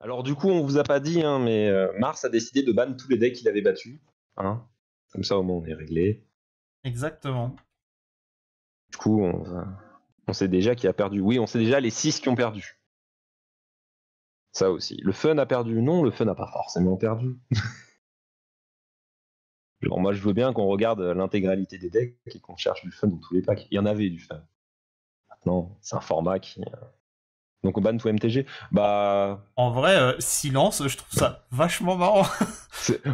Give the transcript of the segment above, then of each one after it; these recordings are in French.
Alors du coup, on vous a pas dit, hein, mais Mars a décidé de ban tous les decks qu'il avait battus. Hein. Comme ça, au moins, on est réglé. Exactement. Du coup, on sait déjà qui a perdu. Oui, on sait déjà les 6 qui ont perdu. Ça aussi. Le Fun a perdu. Non, le Fun n'a pas forcément perdu. Genre, moi, je veux bien qu'on regarde l'intégralité des decks et qu'on cherche du Fun dans tous les packs. Il y en avait du Fun. Maintenant, c'est un format qui... Donc on ban tout MTG. Bah... En vrai, silence, je trouve ça vachement marrant.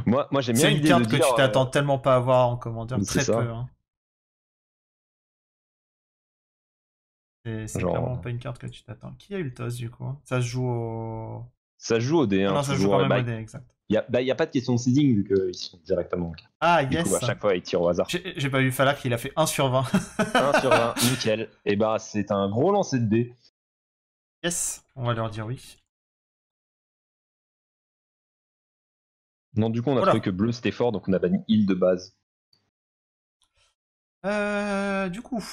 Moi j'aime bien C'est une l'idée de carte que dire... tu t'attends tellement pas à voir en commandeur, c'est très peu. ça. Hein. C'est clairement Genre... pas une carte que tu t'attends. Qui a eu le toss du coup? Ça se joue au... Ça se joue au dé, Ah hein, non, ça se joue quand toujours. même Bah, au dé, exact. y a pas de question de seeding vu qu'ils sont directement. Ah Du coup, à yes. chaque fois, ils tirent au hasard. J'ai pas vu Falak, il a fait 1 sur 20. 1 sur 20, nickel. Et bah, c'est un gros lancer de dés. Yes, on va leur dire oui. Non, du coup, on a Voilà. trouvé que bleu c'était fort, donc on a banni heal de base. Du coup,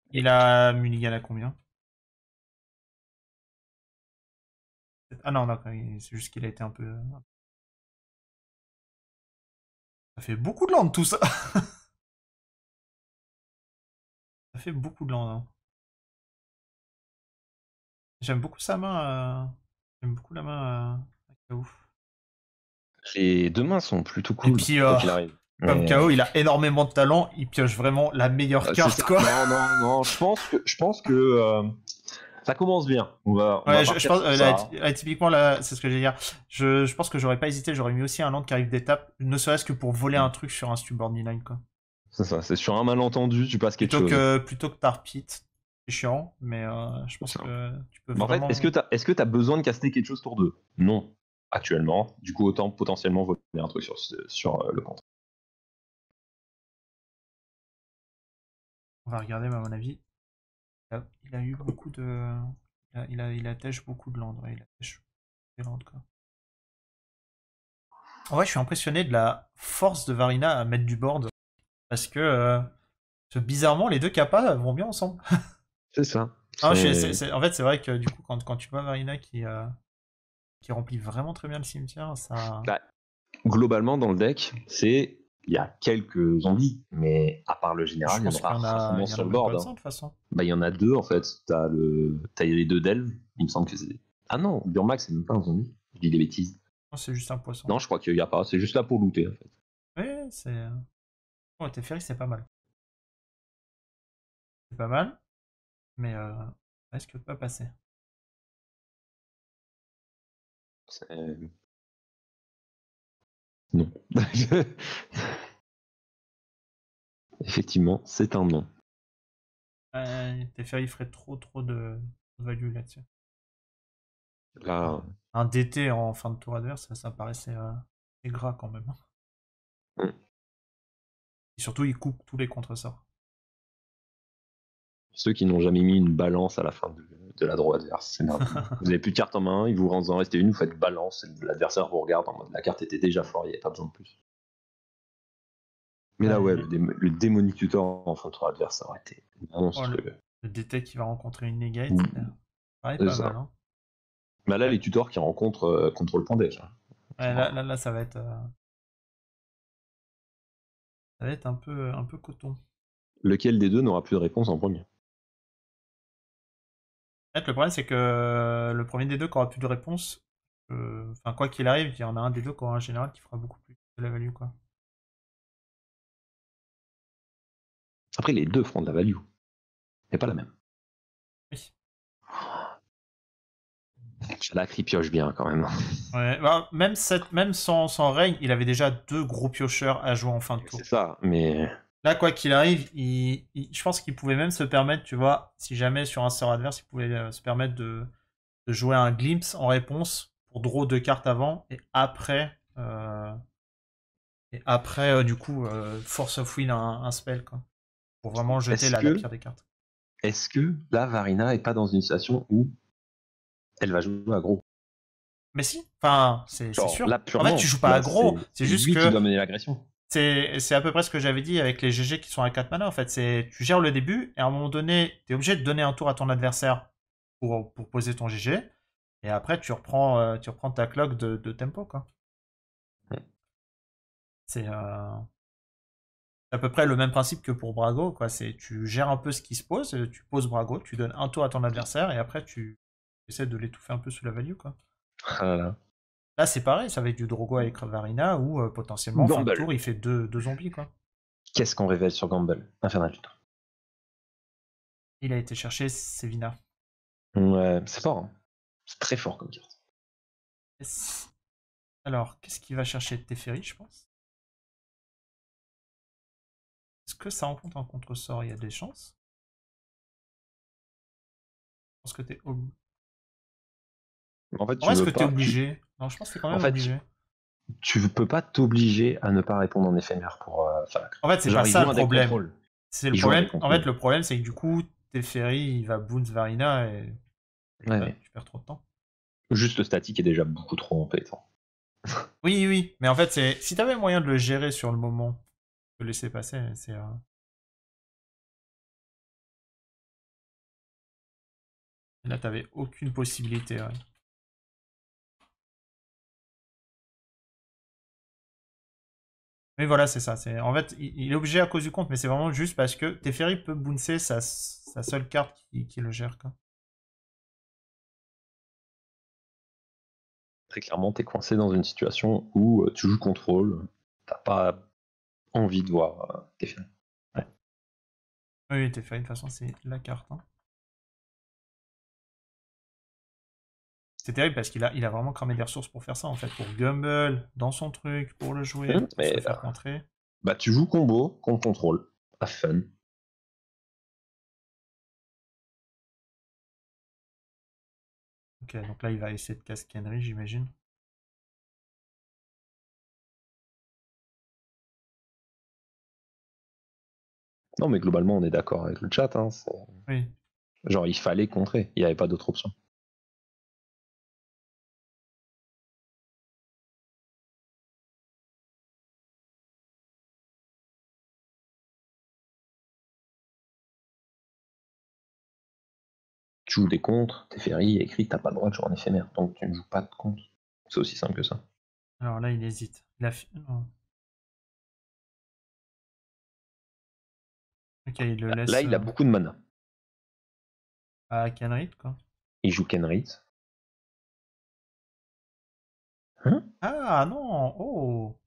il a Mulligan à combien? Ah non, d'accord, c'est juste qu'il a été un peu... Ça fait beaucoup de land tout ça. Ça fait beaucoup de land. Hein. J'aime beaucoup sa main. J'aime beaucoup la main à KO. Les deux mains sont plutôt Et cool, puis, quoi qu'il arrive. comme Mais... KO, il a énormément de talent, il pioche vraiment la meilleure carte, quoi. Non, je pense que ça commence bien. On va Ouais, je partir pense, sur ça. typiquement, là, c'est ce que je vais dire. Je pense que j'aurais pas hésité, j'aurais mis aussi un land qui arrive d'étape, ne serait-ce que pour voler un truc sur un subordinate, quoi. C'est ça, c'est sur un malentendu, tu passes quelque chose. Plutôt que Tarpit. C'est chiant, mais je pense que tu peux Bah, en fait, vraiment... est-ce que t'as besoin de caster quelque chose tour 2? Non, actuellement. Du coup, autant potentiellement voler un truc sur le compte. On va regarder, mais à mon avis, il a eu beaucoup de... Il a tèche beaucoup de land, ouais, il a tèche des landes, quoi. En vrai, je suis impressionné de la force de Varina à mettre du board, parce que bizarrement, les deux kappas vont bien ensemble. C'est ça. En fait, c'est vrai que du coup, quand tu vois Varina qui remplit vraiment très bien le cimetière, ça... Bah, globalement, dans le deck, il y a quelques zombies, mais à part le Je général, il y en pense qu'il aura y en a, rarement il y en sur a le même pas board. besoin Hein. de toute façon. Bah, il y en a deux en fait. T'as les deux delves. Il me semble que c'est. Ah non, Burmax, c'est même pas un zombie. Je dis des bêtises. Non, c'est juste un poisson. Non, je crois qu'il y a pas. C'est juste là pour looter en fait. Oui, c'est... Oh, Teferi, c'est pas mal. C'est pas mal, mais risque de pas passer. Non. Effectivement, c'est un non. Teferi ferait trop de value là-dessus. Là. Un DT en fin de tour adverse, ça paraissait gras quand même. Et surtout, il coupe tous les contre-sorts. Ceux qui n'ont jamais mis une balance à la fin de la draw adverse, c'est normal. Vous avez plus de carte en main, il vous en reste une, vous faites balance, l'adversaire vous regarde en mode la carte était déjà forte, il n'y avait pas besoin de plus. Mais là, ouais, le Démonic Tutor en fin de tour adverse, ça aurait été monstrueux. Le DT qui va rencontrer une negate, pareil, pas mal. Hein. Bah là, les tutors qui rencontrent contrôle point deck. Hein. Ouais, là, ça va être un peu coton. Lequel des deux n'aura plus de réponse en premier? En fait, le problème, c'est que le premier des deux qui aura plus de réponse, enfin, quoi qu'il arrive, il y en a un des deux qui aura un général qui fera beaucoup plus de la value, quoi. Après, les deux feront de la value, mais pas la même. Oui. Chalakri pioche bien quand même. Ouais, bah, même sans règne, il avait déjà deux gros piocheurs à jouer en fin de tour. C'est ça, mais... Là, quoi qu'il arrive, je pense qu'il pouvait même se permettre, tu vois, si jamais sur un sort adverse, il pouvait se permettre de jouer un glimpse en réponse pour draw 2 cartes avant, et après, du coup, Force of Will un spell, quoi. Pour vraiment jeter la pire des cartes. Est-ce que là, Varina est pas dans une situation où elle va jouer à gros? Mais si, enfin, c'est sûr. Là, En fait, tu joues pas à gros, c'est juste lui que... qui doit mener l'agression. C'est à peu près ce que j'avais dit avec les GG qui sont à 4 mana, en fait. Tu gères le début, et à un moment donné, tu es obligé de donner un tour à ton adversaire pour poser ton GG. Et après, tu reprends ta cloque de tempo, quoi. C'est à peu près le même principe que pour Brago, quoi. C'est tu gères un peu ce qui se pose, tu poses Brago, tu donnes un tour à ton adversaire et après tu essaies de l'étouffer un peu sous la value, quoi. Voilà. Là, c'est pareil, ça va être du Drogo avec Varina où potentiellement, fin de Gamble. tour, il fait deux zombies, quoi. Qu'est-ce qu'on révèle sur Gamble? Infernal Tutor. Il a été chercher Sevina. Ouais, c'est fort. Hein. C'est très fort comme carte. Yes. Alors, qu'est-ce qu'il va chercher Teferi, je pense? Est-ce que ça rencontre un contre-sort? Il y a des chances. Je pense que t'es obligé. En fait, En vrai, tu est-ce veux que t'es pas. obligé? Non, je pense que t'es quand En même fait, obligé. tu peux pas t'obliger à ne pas répondre en éphémère pour Falak. En fait, c'est pas Genre, il ça joue le un deck problème. contrôle. C'est le Il joue un problème. deck En fait, contrôle. le problème, c'est que du coup, Teferi, il va bounce Varina et Ouais. tu perds trop de temps. Juste le statique est déjà beaucoup trop embêtant. Oui, oui, mais en fait, c'est si t'avais moyen de le gérer sur le moment, de le laisser passer, c'est. Là, t'avais aucune possibilité. Ouais. Mais voilà, c'est ça. C'est en fait, il est obligé à cause du compte, mais c'est vraiment juste parce que Teferi peut bouncer sa seule carte qui le gère, quoi. Très clairement, t'es coincé dans une situation où tu joues contrôle. T'as pas envie de voir tes films. Ouais. Oui, Teferi, de toute façon, c'est la carte. Hein. C'est terrible parce il a vraiment cramé des ressources pour faire ça, en fait. Pour Gumball, dans son truc, pour le jouer, pour se le Mais faire contrer. bah, tu joues combo contre contrôle. Have fun. Ok, donc là, il va essayer de casse Kenry, j'imagine. Non, mais globalement, on est d'accord avec le chat. Hein, Oui. genre, il fallait contrer. Il n'y avait pas d'autre option. Tu joues des contres, t'es ferry, il y a écrit que t'as pas le droit de jouer en éphémère. Donc, tu ne joues pas de contre. C'est aussi simple que ça. Alors là, il hésite. Non. Ok, il le Là, laisse il a beaucoup de mana. à Kenry, quoi. Il joue Kenrith. Hein? Ah non! Oh!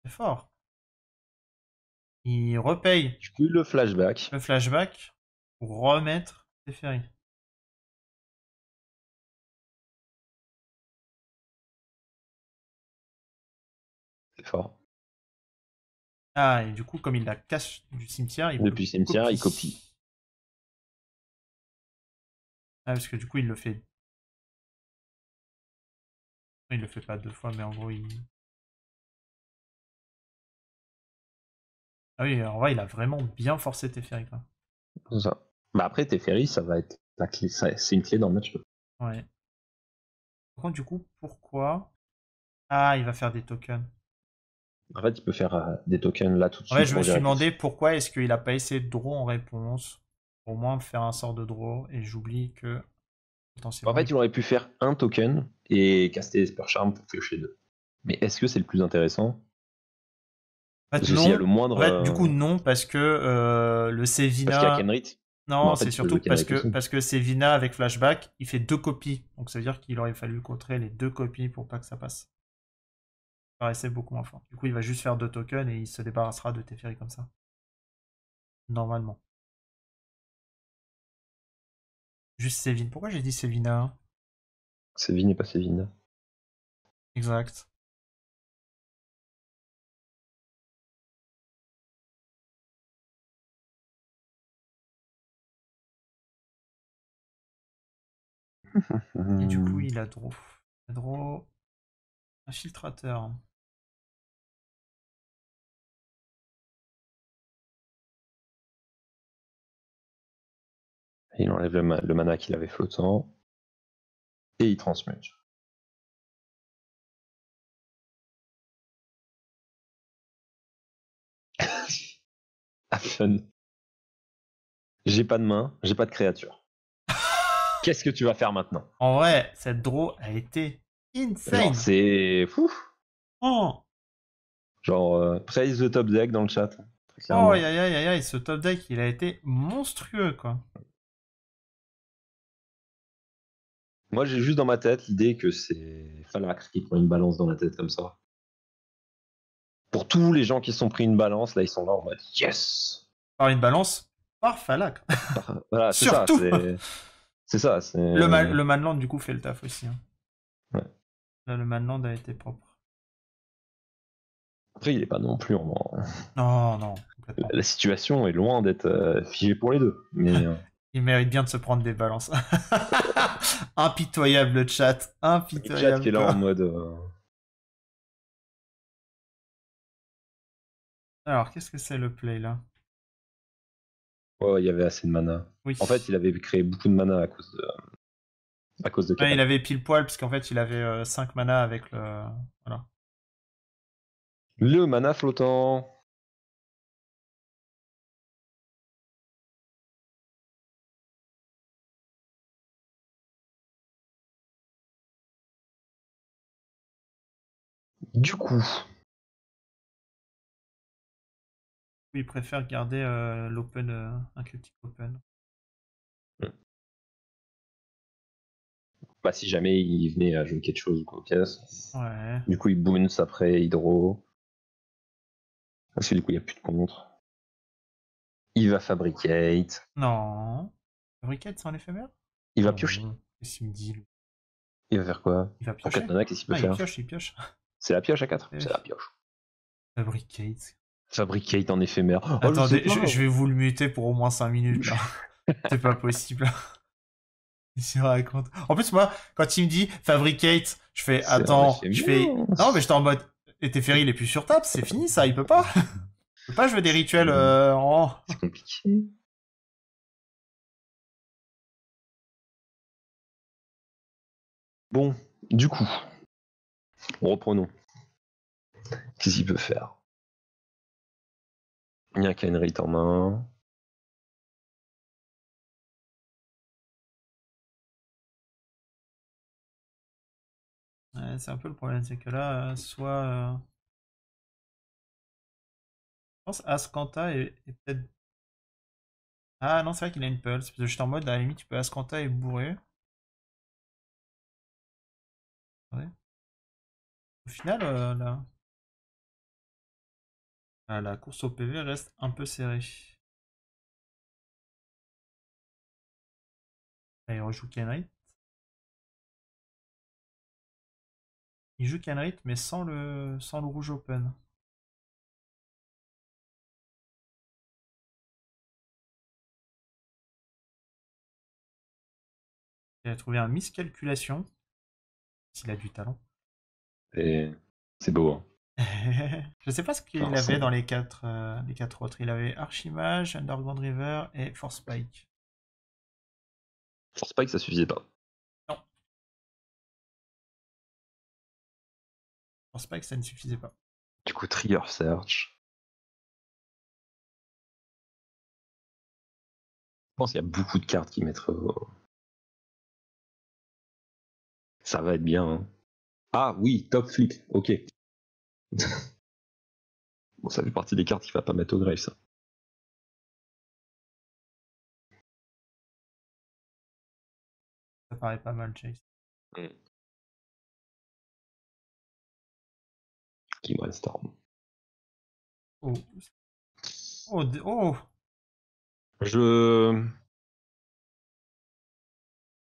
C'est fort. Il repaye Du coup, le flashback. le flashback pour remettre Teferi. C'est fort. Ah, et du coup, comme il la cache du cimetière, il peut Depuis le cimetière, il copie. Ah, parce que du coup, il le fait. Il le fait pas deux fois, mais en gros, il. Ah oui, en vrai, il a vraiment bien forcé Teferi, quoi. C'est ça. Bah après, Teferi, ça va être la clé. C'est une clé dans le match. Ouais. Par contre, du coup, pourquoi. Ah, il va faire des tokens. En fait, il peut faire des tokens là tout de En fait, suite je me pour suis gérer tout ça. demandé pourquoi est-ce qu'il a pas essayé de draw en réponse. Pour au moins faire un sort de draw. Et j'oublie que En potentiellement. fait, il aurait pu faire un token et caster Esper Charm pour piocher deux. Mais est-ce que c'est le plus intéressant? En fait, Parce que s'il y a non. le En moindre. fait, du coup, non, parce que le Parce qu'il y a Sevina. Kenrith. Mais Non, en fait, c'est il peut surtout jouer Kenrith aussi. parce que Sevina avec flashback, il fait deux copies. Donc ça veut dire qu'il aurait fallu contrer les deux copies pour pas que ça passe. Ça paraissait beaucoup moins fort. Du coup, il va juste faire deux tokens et il se débarrassera de Teferi comme ça. Normalement. Juste Sevin. Pourquoi j'ai dit Sevina? Sévine et pas Sévine. Exact. Et du coup, il a draw. Il a draw. Infiltrateur. Il enlève le mana qu'il avait flottant. Et il transmute. Ah, fun. J'ai pas de main, j'ai pas de créature. Qu'est-ce que tu vas faire maintenant? En vrai, cette draw a été insane. Genre, c'est fou. Oh, Praise the top deck dans le chat. Très oh, clairement. aïe, aïe, aïe, aïe, ce top deck, il a été monstrueux, quoi. Moi, j'ai juste dans ma tête l'idée que c'est Falak qui prend une balance dans la tête comme ça. Pour tous les gens qui se sont pris une balance, là, ils sont là en mode yes. Par une balance, par Falak. Voilà, c'est ça. Surtout. C'est ça. Le Manland, du coup, fait le taf aussi. Hein. Ouais. Là, le Manland a été propre. Après, il est pas non plus en. Non, non, complètement. La situation est loin d'être figée pour les deux. Mais Il mérite bien de se prendre des balances. Impitoyable le chat. le chat Impitoyable. qui est là quoi. en mode. Alors, qu'est-ce que c'est le play là? Ouais, il y avait assez de mana. Oui. En fait, il avait créé beaucoup de mana à cause de Ouais, il Katak. avait pile poil, parce qu'en fait, il avait 5 mana avec le. Voilà. Le mana flottant. Du coup, Il préfère garder l'open, un critique open. bah, si jamais il venait à jouer quelque chose ou quoi, Ouais. du coup, il bounce après Hydro. Parce que du coup, il n'y a plus de contre. Il va fabricate. Non. Fabricate, c'est un éphémère? Il va Oh, piocher. qu'est-ce qu'il me dit, lui? Il va faire quoi? Il va Pour piocher? 4 mana, qu'est-ce qu'il peut Ah, il faire? pioche, il pioche. C'est la pioche à 4? Eh C'est oui. la pioche. Fabricate. Fabricate en éphémère. Oh, Attendez, je sais pas. je vais vous le muter pour au moins 5 minutes, là. C'est pas possible. Il s'y raconte. En plus, moi, quand il me dit fabricate, je fais C'est un attends, je fais éphémère. non, mais j'étais en mode et Teferi il est plus sur table, c'est fini ça, il peut pas. Il peut pas jouer des rituels en. C'est compliqué. Bon, du coup, reprenons. Qu'est-ce qu'il peut faire? Il n'y a qu'un rite en main. Ouais, c'est un peu le problème, c'est que là, soit. Je pense Ascanta est peut-être. Ah non, c'est vrai qu'il a une pulse. Parce que j'étais en mode, à la limite, tu peux Ascanta et bourrer. Attendez. Au final, là. Ah, la course au PV reste un peu serrée. Là, il rejoue Kenrith. Il joue Kenrith, mais sans le rouge open. Il a trouvé un miscalculation. S'il a du talent. Et c'est beau. Hein. Je sais pas ce qu'il Enfin, avait dans les quatre autres. Il avait Archimage, Underground River et Force Spike. Force Spike, ça suffisait pas. Non. Force Spike, ça ne suffisait pas. Du coup, Trigger Search. Je pense qu'il y a beaucoup de cartes qui mettent. Ça va être bien. Hein. Ah oui, Top Flip. Ok. Bon, ça fait partie des cartes qu'il va pas mettre au grave, ça. Ça paraît pas mal, Chase. Qui brainstorm. Oh. Oh, oh.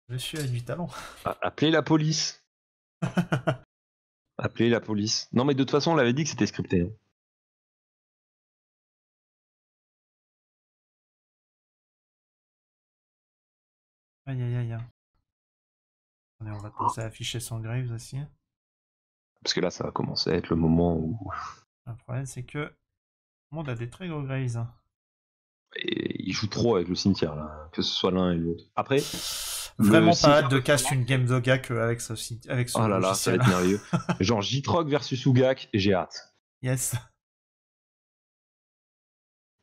Monsieur a du talent. Appelez la police. Appelez la police. Non, mais de toute façon, on l'avait dit que c'était scripté. Hein. Aïe aïe aïe. Attendez, on va commencer à afficher son Graves aussi. Parce que là, ça va commencer à être le moment où. Le problème, c'est que le monde a des très gros Graves. Et il joue trop avec le cimetière, là. Que ce soit l'un et l'autre. Après. Vraiment pas hâte de cast une game d'Ogak avec ce Oh là là, ça va être merveilleux. Genre J-Troc versus Ugak, j'ai hâte. Yes.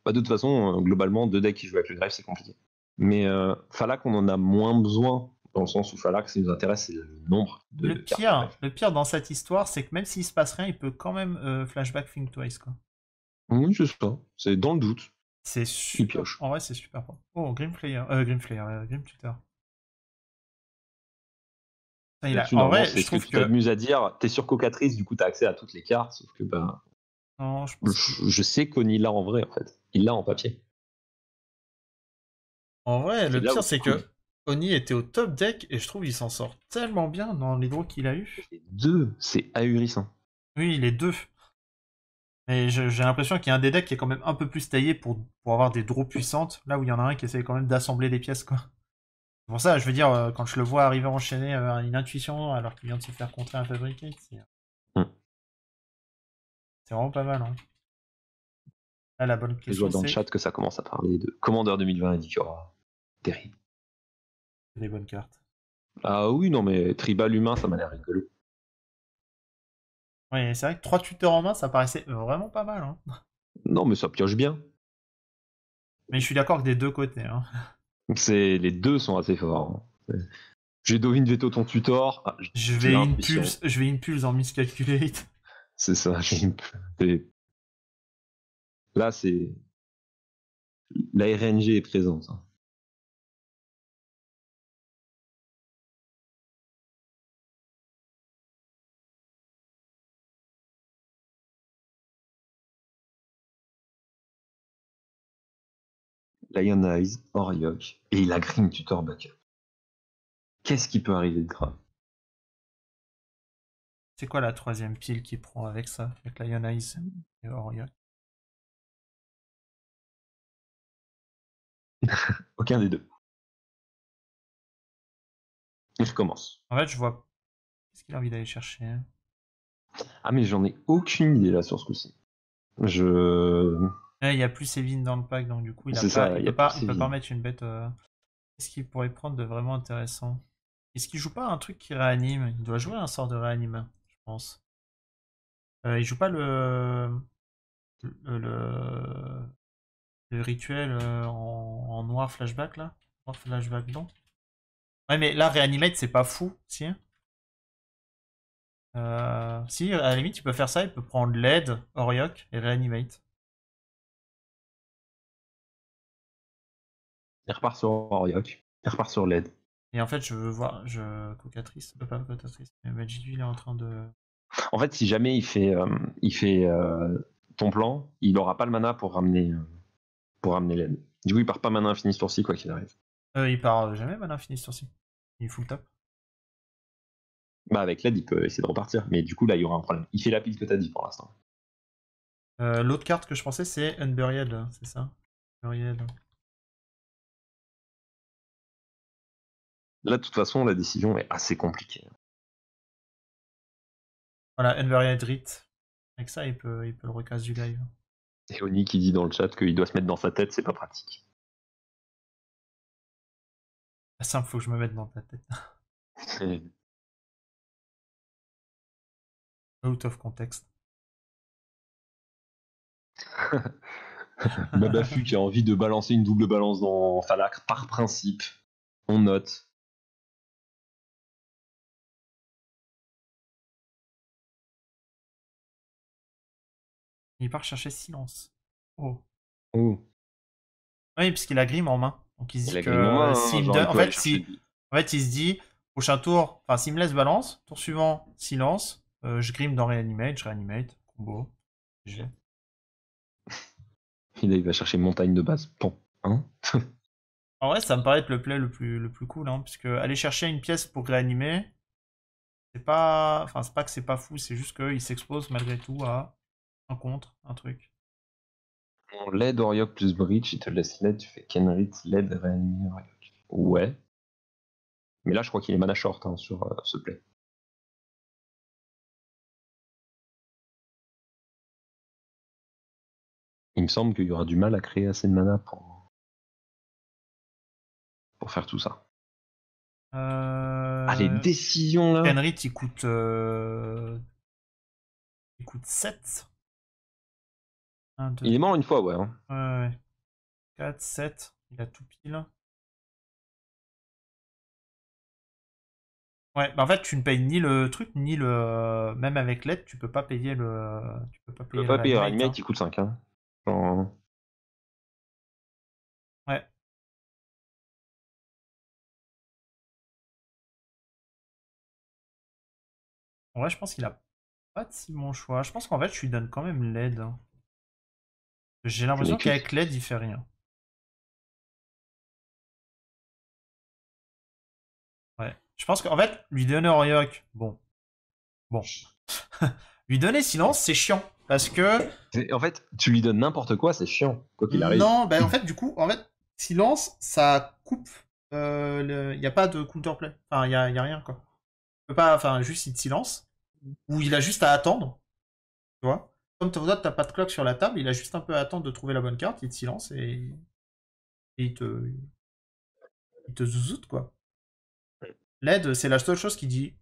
Bah, de toute façon, globalement, deux decks qui jouent avec le drive, c'est compliqué. Mais Falak, on en a moins besoin Dans le sens où Falax, ce qui nous intéresse, c'est le nombre de cartes. Le pire dans cette histoire, c'est que même s'il se passe rien, il peut quand même flashback Think Twice, quoi. Oui, c'est ça. C'est dans le doute. C'est super. Pioche. En vrai, c'est super fort. Oh, Grim Tutor. En vrai, je c'est ce que trouve tu t'amuses à dire. T'es sur Cocatrice, du coup, t'as accès à toutes les cartes, sauf que non, je pense que... je sais qu'Oni l'a en vrai, en fait. Il l'a en papier. En vrai, le là où pire, c'est c'est cool. que Oni était au top deck et je trouve qu'il s'en sort tellement bien dans les draws qu'il a eu. Les deux, c'est ahurissant. Oui, les deux. Mais j'ai l'impression qu'il y a un des decks qui est quand même un peu plus taillé pour avoir des draws puissantes, là où il y en a un qui essaie quand même d'assembler des pièces, quoi. C'est pour ça, je veux dire, quand je le vois arriver enchaîner une intuition alors qu'il vient de se faire contrer un Fabricate, c'est vraiment pas mal. Hein. Là, la bonne Je question, vois dans le c'est chat que ça commence à parler de Commander 2020 et Dikura. Terrible. des bonnes cartes. Ah oui, non, mais Tribal humain, ça m'a l'air rigolo. Oui, c'est vrai que 3 tuteurs en main, ça paraissait vraiment pas mal. Hein. Non, mais ça pioche bien. Mais je suis d'accord que des deux côtés. Hein. Les deux sont assez forts. Hein. J'ai Dovin Veto ton tutor. Ah, Je j'ai vais impulse en miscalculate. C'est ça. Là, c'est. La RNG est présente. Hein. Lion Eyes, Oriok, et il a Grim Tutor Backup. Qu'est-ce qui peut arriver de grave? C'est quoi la troisième pile qu'il prend avec ça? Avec Lion Eyes et Orion? Aucun des deux. On recommence. En fait, je vois. Qu'est-ce qu'il a envie d'aller chercher? Hein. Ah, mais j'en ai aucune idée là sur ce coup-ci. Il y a plus Evin dans le pack, donc du coup, C'est ça, il y a plus il peut pas Séville. mettre une bête. Qu'est-ce qu'il pourrait prendre de vraiment intéressant? Est-ce qu'il joue pas un truc qui réanime? Il doit jouer un sort de réanime, je pense. Il joue pas le, le rituel en noir flashback là? Noir flashback blanc? Ouais, mais là, Reanimate, c'est pas fou, si? Si, à la limite, tu peux faire ça, il peut prendre LED, Oriok et Reanimate. Il repart sur Oriok. Il repart sur LED. Et en fait, je veux voir, Cocatrice, pas Cocatrice, mais Magic, il est en train de... En fait, si jamais il fait ton plan, il n'aura pas le mana pour ramener LED. Du coup, il part pas mana infini ce tour-ci, quoi qu'il arrive. il part jamais mana fini ce tour-ci. Il est full top. Bah, avec LED, il peut essayer de repartir. Mais du coup, là, il y aura un problème. Il fait la pile que t'as dit pour l'instant. L'autre carte que je pensais, c'est Unburied, c'est ça? Unburied. Là, de toute façon, la décision est assez compliquée. Voilà, Unburied Rite. Avec ça, il peut le recasse du live. Et Oni qui dit dans le chat qu'il doit se mettre dans sa tête, c'est pas pratique. C'est simple, faut que je me mette dans ta tête. Out of context. Mabafu qui a envie de balancer une double balance dans Falak par principe. On note. Il part chercher silence. Oh. Oh. Oui, puisqu'il a Grim en main. Donc il se Il dit a Grim en main, que hein, genre, il peut aller chercher lui. En fait, il se dit, prochain tour, enfin s'il me laisse balance, tour suivant, silence, je Grim dans Reanimate, je Reanimate, combo. GG. Il va chercher montagne de base. Bon. Hein. En vrai, ça me paraît être le play le plus cool, hein, puisque aller chercher une pièce pour réanimer, c'est pas. Enfin, c'est pas que c'est pas fou, c'est juste qu'il s'expose malgré tout à un contre, un truc. LED, Oriok plus Breach, il te laisse LED, tu fais Kenrit, LED, réanimé, Oriok. Ouais. Mais là, je crois qu'il est mana short hein, sur ce play. Il me semble qu'il y aura du mal à créer assez de mana pour faire tout ça. Ah, les décisions là. Kenrit, il coûte 7. 1, 2, Il est mort une fois, ouais. Hein. ouais. 4, 7. Il a tout pile. Ouais, bah en fait, tu ne payes ni le truc, ni le. Même avec l'aide, tu peux pas payer le. Tu peux pas Tu peux payer le pas payer Reanimate. Reanimate, Hein. il coûte 5. Hein. Genre, Ouais. En vrai, je pense qu'il a pas de si bon choix. Je pense qu'en fait, je lui donne quand même l'aide. Hein. J'ai tu n'es l'impression que... qu'avec l'aide, il fait rien. Ouais. Je pense qu'en fait, lui donner Oriok, bon. Bon. Lui donner silence, c'est chiant. Parce que. En fait, tu lui donnes n'importe quoi, c'est chiant, quoi qu'il arrive. Non, bah en fait, du coup, silence, ça coupe. Il n'y a pas de counterplay. Enfin, y a rien, quoi. Il peut pas. Enfin, juste il te silence. Ou il a juste à attendre. Tu vois. Comme toi, t'as pas de clock sur la table, il a juste un peu à attendre de trouver la bonne carte, il te silence et il te zouzoute, quoi. L'aide, c'est la seule chose qui dit.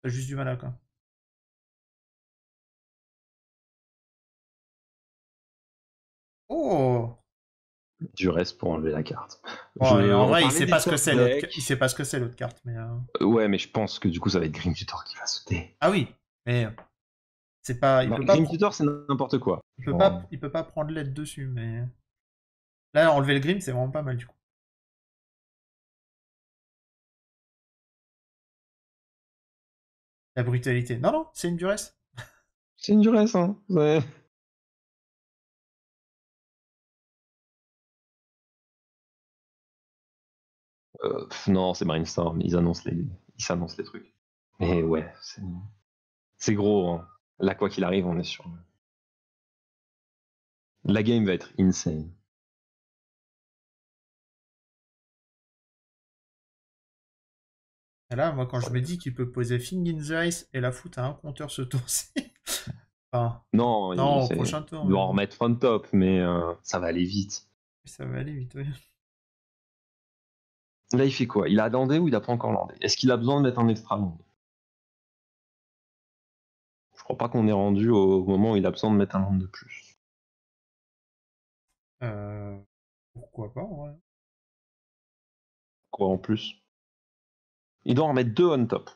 T'as juste du mal à, quoi. Oh! Du reste pour enlever la carte. Bon, et en On vrai, il parlait sait des pas ce que top c'est l'autre. decks. Il sait pas ce que c'est l'autre carte, mais. Ouais, mais je pense que du coup, ça va être Grim Tutor qui va sauter. Ah oui, mais c'est pas. Il Bah, peut pas. Grim Tutor, c'est n'importe quoi. Il peut Genre, pas. Il peut pas prendre l'aide dessus, mais. Là, enlever le grim, c'est vraiment pas mal du coup. La brutalité. Non, non, c'est une duresse. c'est une duresse, hein. Ouais. Non, c'est Brainstorm, ils s'annoncent les trucs. Mais ouais, c'est gros. Hein. Là, quoi qu'il arrive, on est sur. La game va être insane. Et là, moi, quand je me dis qu'il peut poser Thing in the Ice et la foutre à un compteur ce tour-ci. Enfin, Non, non, au prochain tour, il mais doit en bon. remettre front top, mais ça va aller vite. Ça va aller vite, oui. Là, il fait quoi? Il a landé ou il a pas encore landé? Est-ce qu'il a besoin de mettre un extra land? Je crois pas qu'on est rendu au moment où il a besoin de mettre un land de plus. Euh, Pourquoi pas, ouais. Quoi en plus? Il doit en remettre 2 on top.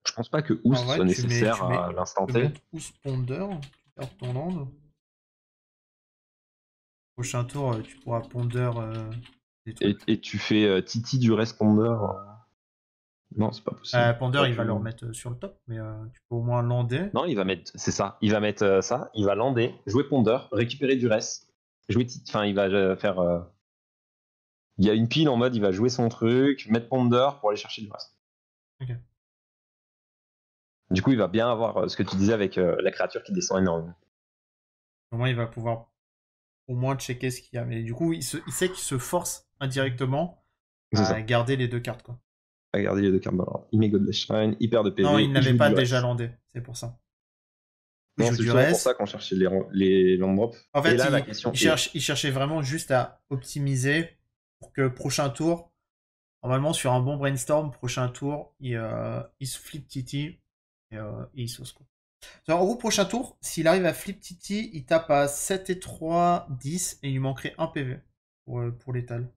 Je pense pas que En Oost vrai, soit nécessaire tu mets, à l'instant tu peux T. mettre Oust Ponder, tu perds ton land. Prochain tour, tu pourras Ponder des trucs. Et tu fais Titi du responder. Non, c'est pas possible. Ponder, T'aurais il va pu- le remettre sur le top, mais tu peux au moins lander. Non, il va mettre. C'est ça. Il va mettre ça. Il va lander, jouer ponder, récupérer du reste. Jouer Titi. Enfin, il va faire. Il y a une pile en mode il va jouer son truc, mettre ponder pour aller chercher du reste. Ok. Du coup, il va bien avoir ce que tu disais avec la créature qui descend énormément. Au moins, il va pouvoir au moins checker ce qu'il y a. Mais du coup, il sait qu'il se force indirectement C'est à ça. garder les deux cartes, quoi. Regardez les deux cartes dans Il met Godless Shrine, il perd de Non, il PV, il n'avait joue pas du déjà reste. landé, c'est pour ça. Il Non, joue c'est du justement pour ça reste. qu'on cherchait les land drops. En Et fait, là, la question est. il cherchait vraiment juste à optimiser pour que prochain tour, normalement sur un bon brainstorm, prochain tour, il se flip Titi et il sauce quoi. En gros, prochain tour, s'il arrive à flip Titi, il tape à 7 et 3, 10 et il lui manquerait 1 PV pour l'étal.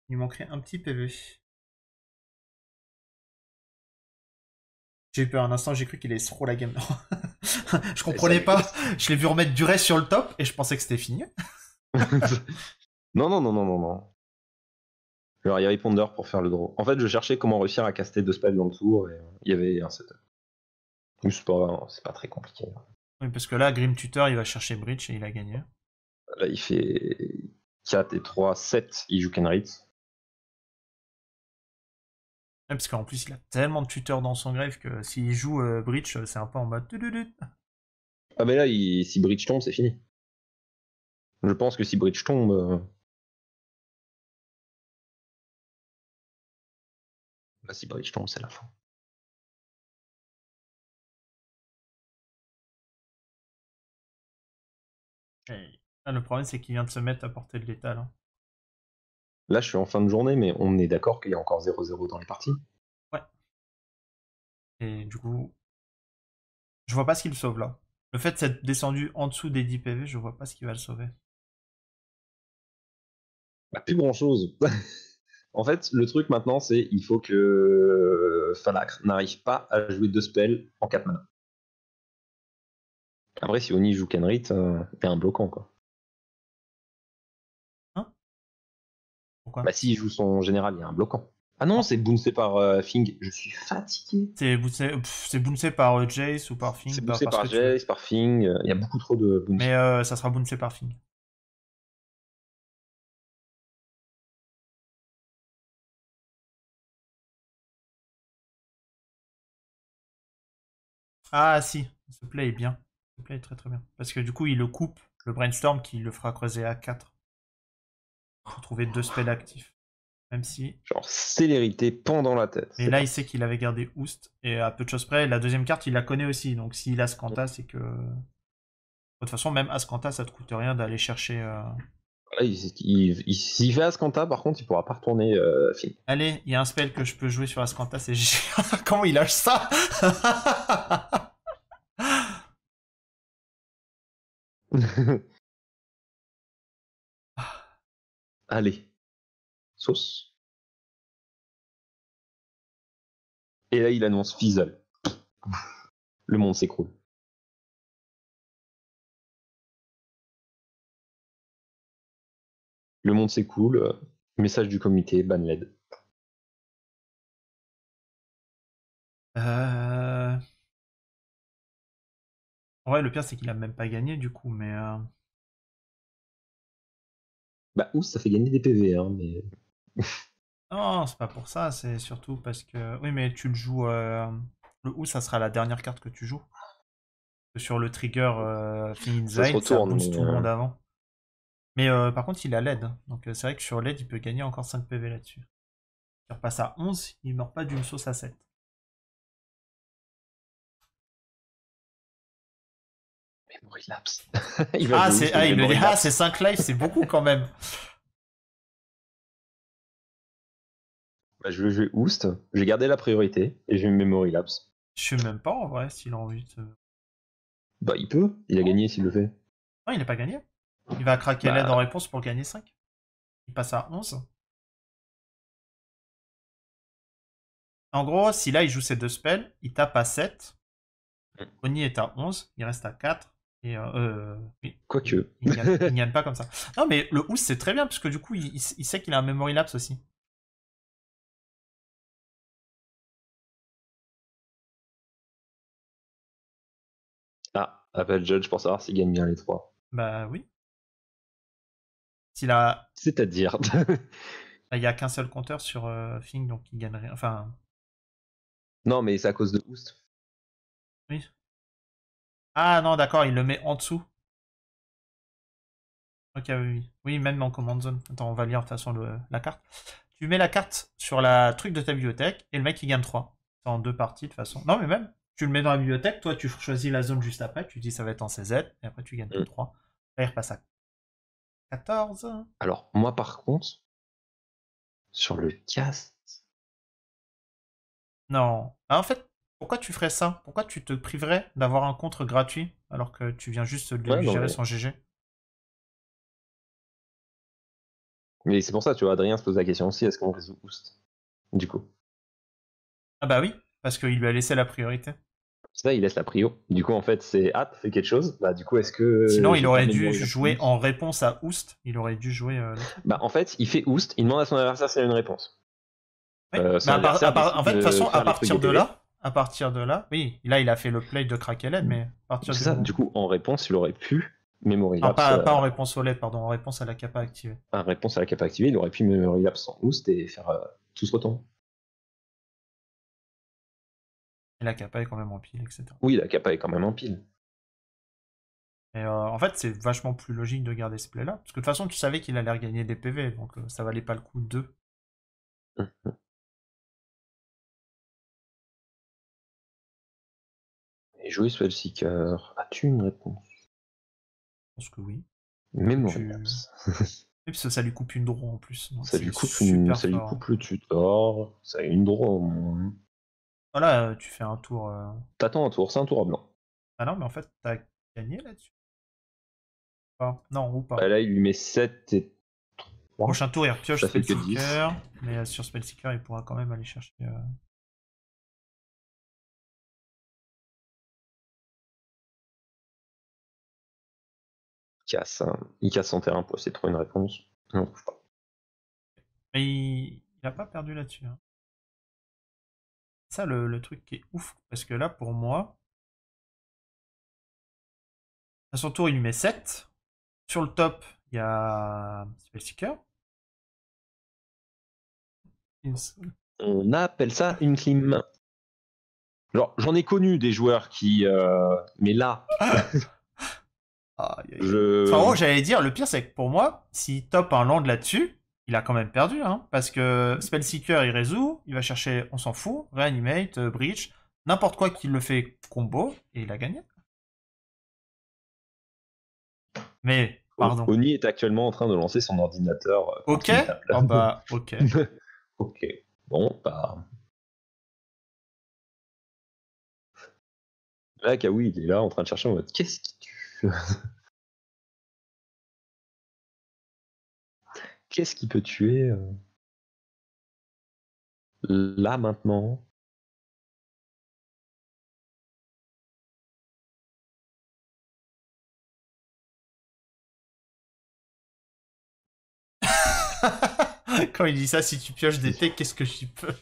Il lui manquerait un petit PV. J'ai eu peur un instant, j'ai cru qu'il allait se la game. Je comprenais pas. Je l'ai vu remettre du reste sur le top et je pensais que c'était fini. Non, non, non, non, non, non. Alors, il y avait Ponder pour faire le draw. En fait, je cherchais comment réussir à caster 2 spells dans le tour et il y avait un setup. C'est pas très compliqué. Oui, parce que là, Grim Tutor, il va chercher Breach et il a gagné. Là, il fait 4 et 3, 7, il joue Kenrit. Ouais, parce qu'en plus, il a tellement de tuteurs dans son grave que s'il joue Breach, c'est un peu en mode. Ah, mais là, si Bridge tombe, c'est fini. Je pense que si Bridge tombe. Là, si Bridge tombe, c'est la fin. Et là, le problème, c'est qu'il vient de se mettre à portée de l'étal. Hein. Là, je suis en fin de journée, mais on est d'accord qu'il y a encore 0-0 dans les parties. Ouais. Et du coup, je vois pas ce qu'il sauve là. Le fait d'être descendu en dessous des 10 PV, je vois pas ce qui va le sauver. Bah, plus grand chose. En fait, le truc maintenant, c'est il faut que Falakr n'arrive pas à jouer 2 spells en 4 mana. Après, si Oni joue Kenrit, il y a un bloquant, quoi. Hein? Pourquoi? Bah, s'il joue son général, il y a un bloquant. Ah non, c'est bouncé par Fing. Je suis fatigué. C'est bouncé par Jace ou par Fing, C'est bouncé parce que par tu veux. Jace, par Fing. Il y a beaucoup trop de bounce. Mais ça sera bouncé par Fing. Ah si, ce play est bien. Ce play est très très bien. Parce que du coup, il le coupe, le brainstorm qui le fera creuser à 4. Pour trouver 2 spells actifs. Même si... Genre célérité pendant la tête. Mais là, il sait qu'il avait gardé Oost. Et à peu de choses près, la deuxième carte, il la connaît aussi. Donc s'il a Scanta, c'est que... De toute façon, même Ascanta, ça te coûte rien d'aller chercher... Là, s'il fait Ascanta, par contre, il pourra pas retourner Fing. Allez, il y a un spell que je peux jouer sur Ascanta, c'est... Comment il lâche ça? Allez. Sauce. Et là, il annonce Fizzle. Le monde s'écroule. Le monde s'écoule. Message du comité, ban LED. Ouais, le pire, c'est qu'il a même pas gagné, du coup, mais... Bah, ça fait gagner des PV, hein, mais... Non, c'est pas pour ça, c'est surtout parce que... Oui, mais tu le joues... Le ou, ça sera la dernière carte que tu joues. Sur le trigger Thing Ça se Inside, ça retourne. booste tout le monde avant. Mais par contre, il a LED. Donc c'est vrai que sur LED, il peut gagner encore 5 PV là-dessus. Il repasse à 11, il meurt pas d'une sauce à 7. Memory lapse. Il me dit, ah, c'est 5 lives, c'est beaucoup quand même. Bah, je vais jouer Oost, j'ai gardé la priorité et je vais Memory lapse. Je sais même pas en vrai s'il a envie de... Bah, il peut, il a gagné s'il le fait. Non, il n'a pas gagné. Il va craquer LED en réponse pour gagner 5. Il passe à 11. En gros, si là il joue ses 2 spells, il tape à 7. Oni est à 11, il reste à 4. Et oui. Quoique. Il gagne pas comme ça. Non, mais le Oost c'est très bien, parce que du coup, il sait qu'il a un memory lapse aussi. Ah, appelle Judge pour savoir s'il gagne bien les 3. Bah oui. S'il a... C'est-à-dire. Il n'y a qu'un seul compteur sur Fing, donc il gagne rien. Enfin. Non, mais c'est à cause de Oost. Oui. Ah non, d'accord, il le met en dessous. Ok, oui. Oui, même en command zone. Attends, on va lire de toute façon la carte. Tu mets la carte sur la truc de ta bibliothèque et le mec il gagne 3. C'est en 2 parties de toute façon. Non, mais même, tu le mets dans la bibliothèque, toi tu choisis la zone juste après, tu dis ça va être en CZ, et après tu gagnes tout 3. Là il repasse à 14. Alors, moi par contre, sur le cast. Non. Ah, en fait, pourquoi tu ferais ça? Pourquoi tu te priverais d'avoir un contre gratuit alors que tu viens juste de lui gérer son GG? Mais c'est pour ça, tu vois, Adrien se pose la question aussi, est-ce qu'on résout Oost du coup? Ah bah oui, parce qu'il lui a laissé la priorité. Ça, il laisse la prio. Du coup, en fait, c'est fait quelque chose. Bah, du coup, est-ce que. Sinon, il aurait dû jouer en réponse à Oost. Il aurait dû jouer. Bah, en fait, il fait Oost, il demande à son adversaire s'il a une réponse. Oui. En fait, de toute façon, à partir de là, oui, là, il a fait le play de craquer LED, mais à partir c'est ça, du coup, en réponse, il aurait pu Memory lapse. Pas en réponse réponse au LED, pardon, en réponse à la capa activée. En réponse à la capa activée, il aurait pu Memory lapse sans Oost et faire tout ce retombe. Et la capa est quand même en pile, etc. Oui, la capa est quand même en pile. Et en fait, c'est vachement plus logique de garder ce play-là. Parce que de toute façon, tu savais qu'il allait regagner des PV, donc ça valait pas le coup de 2. Et jouer Spellseeker, as-tu une réponse? Je pense que oui. Memory lapse. Et puis ça lui coupe une draw en plus. Ça lui coupe le tutor, ça a une draw en moins. Voilà, tu fais un tour. T'attends un tour, c'est un tour à blanc. Ah non, mais en fait, t'as gagner là-dessus? Non, ou pas. Bah, là, il lui met 7 et 3. Prochain tour, il repioche Ça fait que 10. Spellseeker. Mais sur Spellseeker, il pourra quand même aller chercher. Il casse son terrain pour essayer de trouver une réponse. Non, on trouve pas. Mais il a pas perdu là-dessus. Hein. Ça, le truc qui est ouf. Parce que là, pour moi, à son tour, il lui met 7. Sur le top, il y a Spellseeker. On appelle ça une clim. Genre, j'en ai connu des joueurs qui. Mais là. Enfin, en gros, j'allais dire, le pire, c'est que pour moi, s'il top un land là-dessus, il a quand même perdu. Hein, parce que Spellseeker, il résout, il va chercher, on s'en fout, Reanimate, Breach, n'importe quoi qu'il le fait combo, et il a gagné. Mais, pardon. Oni est actuellement en train de lancer son ordinateur. Ok. Oh bah, ok. Ok. Bon, bah. Là, Kawi, il est là en train de chercher en mode qu'est-ce qui tue Qu'est-ce qui peut tuer là maintenant? Quand il dit ça, si tu pioches des techs, qu'est-ce que j'y peux?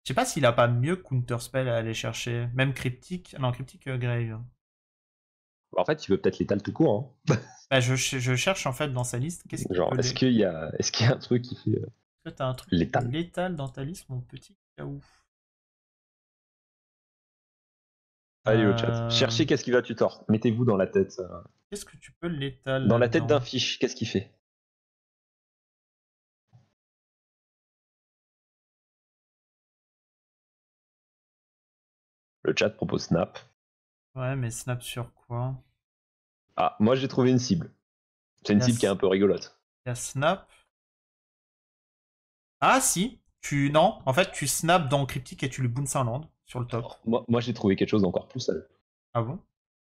Je sais pas s'il a pas mieux Counterspell à aller chercher. Même Cryptic. Non, Cryptic Grave. En fait, il veut peut-être l'étal tout court. Hein. Bah, je cherche en fait dans sa liste. Qu'est-ce qu'il peut Est-ce qu'il y a un truc qui fait Est-ce que t'as un truc létal létal dans ta liste, mon petit Kaou? Allez, au chat. Cherchez qu'est-ce qui va tutor. Mettez-vous dans la tête. Qu'est-ce que tu peux létal Dans la tête d'un fiche, qu'est-ce qu'il fait? Le chat propose Snap. Ouais, mais Snap sur quoi? Ah, moi j'ai trouvé une cible. C'est une cible qui est un peu rigolote. Il y a Snap. Ah si, non, en fait tu snap dans Cryptic et tu lui boons un land sur le top. Moi j'ai trouvé quelque chose d'encore plus sale. Ah bon?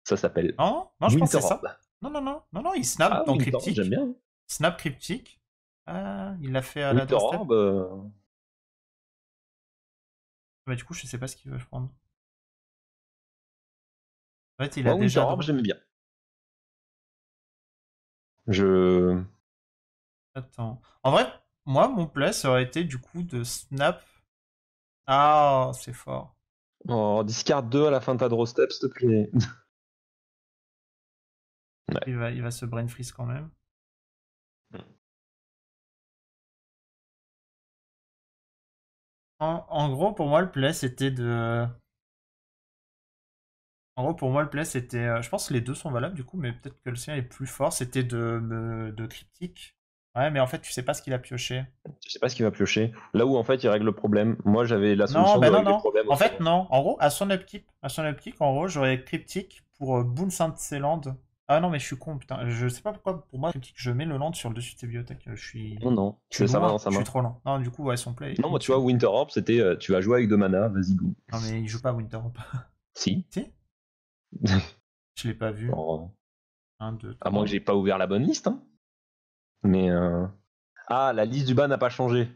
Ça s'appelle Non, je pense que c'est ça. Winter Non, il snap dans Winter Orb, Cryptic. j'aime bien. Snap Cryptic. Ah, il l'a fait à la Winter doorstep. Orb, Bah du coup je sais pas ce qu'il veut prendre. En fait il moi a Winter déjà... Orb j'aime bien. Je... Attends. En vrai, moi mon play ça aurait été du coup de snap. Ah, c'est fort. Oh, discard 2 à la fin de ta draw step, s'il te plaît. Ouais. Il va se brain freeze quand même. En gros, pour moi, le play, c'était de... En gros, pour moi, le play, c'était... je pense que les deux sont valables, du coup, mais peut-être que le sien est plus fort. C'était de cryptique. Ouais, mais en fait, tu sais pas ce qu'il a pioché. Je sais pas ce qu'il va piocher. Là où en fait il règle le problème, moi j'avais la Non, solution bah de non, régler le non. problème. En fait, non. En gros, à son upkeep, en gros, j'aurais cryptique pour boon saint land. Ah non, mais je suis con, putain. Je sais pas pourquoi, pour moi, cryptique, je mets le land sur le dessus de tes bibliothèques. Je suis... Non, Je suis ça va loin, dans sa je main. suis trop lent. Non, du coup, ouais, son play est Non, moi tu vois, inutile. Winter Orb c'était tu vas jouer avec 2 mana, vas-y go. Non, mais il joue pas Winter Orb. Si. Si? Je l'ai pas vu. Genre, 1, 2, 3. à moins que j'ai pas ouvert la bonne liste. Hein. Mais. Ah, la liste du bas n'a pas changé.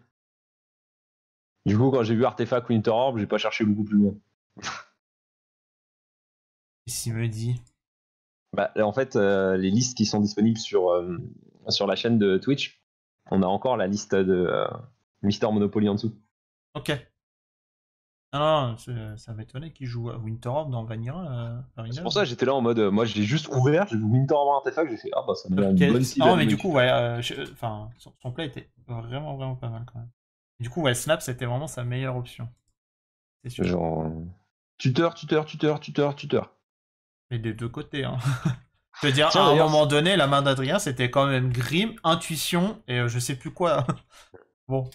Du coup, quand j'ai vu Artefact Winter Orb, j'ai pas cherché beaucoup plus loin. Qu'est-ce qu'il me dit? Bah, en fait, les listes qui sont disponibles sur la chaîne de Twitch, on a encore la liste de Mister Monopoly en dessous. Ok. Non, ça m'étonnait qu'il joue à Winter Orb dans Vanilla. C'est pour ça que j'étais là en mode, moi j'ai juste ouvert, j'ai vu Winter Orb Artefact, j'ai fait, ah bah ça m'a l'air une Ok. bonne cible. Non, mais du coup, ouais, enfin, son play était vraiment, vraiment pas mal quand même. Du coup, ouais, Snap, c'était vraiment sa meilleure option. C'est sûr. Genre, tuteur. Mais des deux côtés, hein. Je veux dire, Tiens, à un d'ailleurs, moment donné, la main d'Adrien, c'était quand même Grim, Intuition et je sais plus quoi. Bon.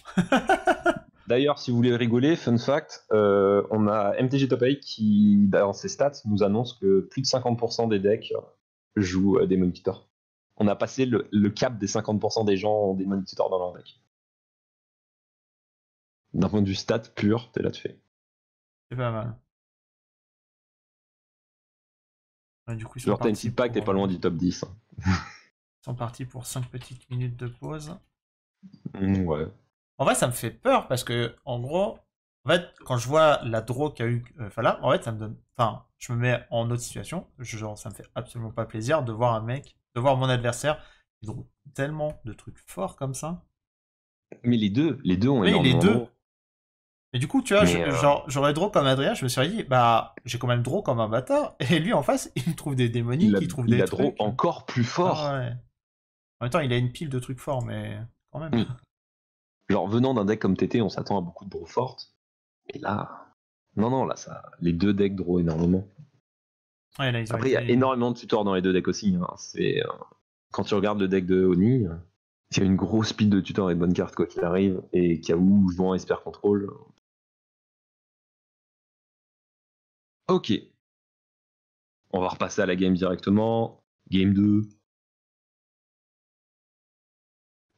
D'ailleurs, si vous voulez rigoler, fun fact, on a MTG Top 8 qui, dans ses stats, nous annonce que plus de 50% des decks jouent des Monitors. On a passé le cap des 50% des gens ont des Monitors dans leur deck. D'un point de vue stat pur, t'es là, tu fais. C'est pas mal. Ouais, du coup, ils sont Genre, t'as une partis petite pack, t'es pas loin du top 10. ils sont partis pour 5 petites minutes de pause. Ouais. En vrai, ça me fait peur parce que, en gros, en fait, quand je vois la draw qu'a eu Fala, en fait, ça me donne. Enfin, je me mets en autre situation. Genre, ça me fait absolument pas plaisir de voir un mec, de voir mon adversaire qui draw tellement de trucs forts comme ça. Mais les deux ont Oui, les énormément de deux. draw. Et du coup, tu vois, Mais genre, j'aurais draw comme Adrien, je me serais dit, bah, j'ai quand même draw comme un bâtard. Et lui, en face, il trouve des démoniques, il trouve il des a draw trucs. encore plus Ah fort. ouais. En même temps, il a une pile de trucs forts, mais quand même. Oui. Genre, venant d'un deck comme TT, on s'attend à beaucoup de draw fortes. Mais là. Non, non, là, ça. Les deux decks draw énormément. Ouais, là, ils ont Après, il y a été. énormément de tutors dans les deux decks aussi. Hein. C'est. Quand tu regardes le deck de Oni, il y a une grosse pile de tutors et de bonnes cartes quoi qu'il arrive. Et Kaou, Jouan, Esper Control. Ok. On va repasser à la game directement. Game 2.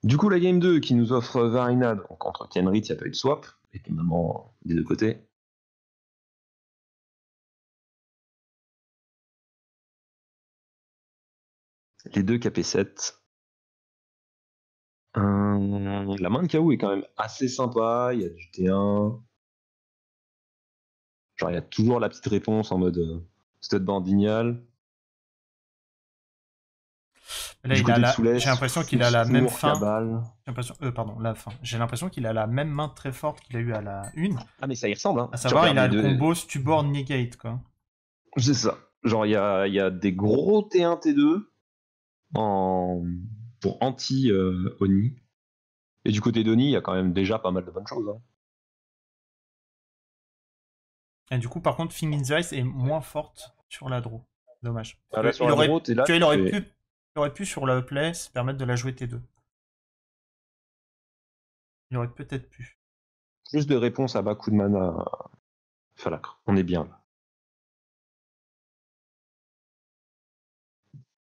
Du coup, la game 2 qui nous offre Varinad contre Kenrit, il n'y a pas eu de swap, évidemment des deux côtés. Les deux KP7. La main de KO est quand même assez sympa, il y a du T1. Genre, il y a toujours la petite réponse en mode stud bandignal. Là, Du côté de j'ai Soulès, l'impression qu'il a la même Four, fin. Cabal. J'ai l'impression, pardon, la fin. J'ai l'impression qu'il a la même main très forte qu'il a eu à la 1. Ah, mais ça y ressemble, hein. À Tu savoir, regardes il les a le deux. combo Stuborn Negate, quoi. C'est ça. Genre, il y a des gros T1, T2 pour anti-Oni. Et du côté d'Oni, il y a quand même déjà pas mal de bonnes choses. Hein. Et du coup, par contre, Thing in the Ice est moins forte sur la draw. Dommage. Ah, là, sur Il la aurait, draw, t'es là, tu vois, tu fais... il aurait pu sur le play se permettre de la jouer T2. Il aurait peut-être pu. Plus de réponses à bas coup de mana, Falacre. On est bien là.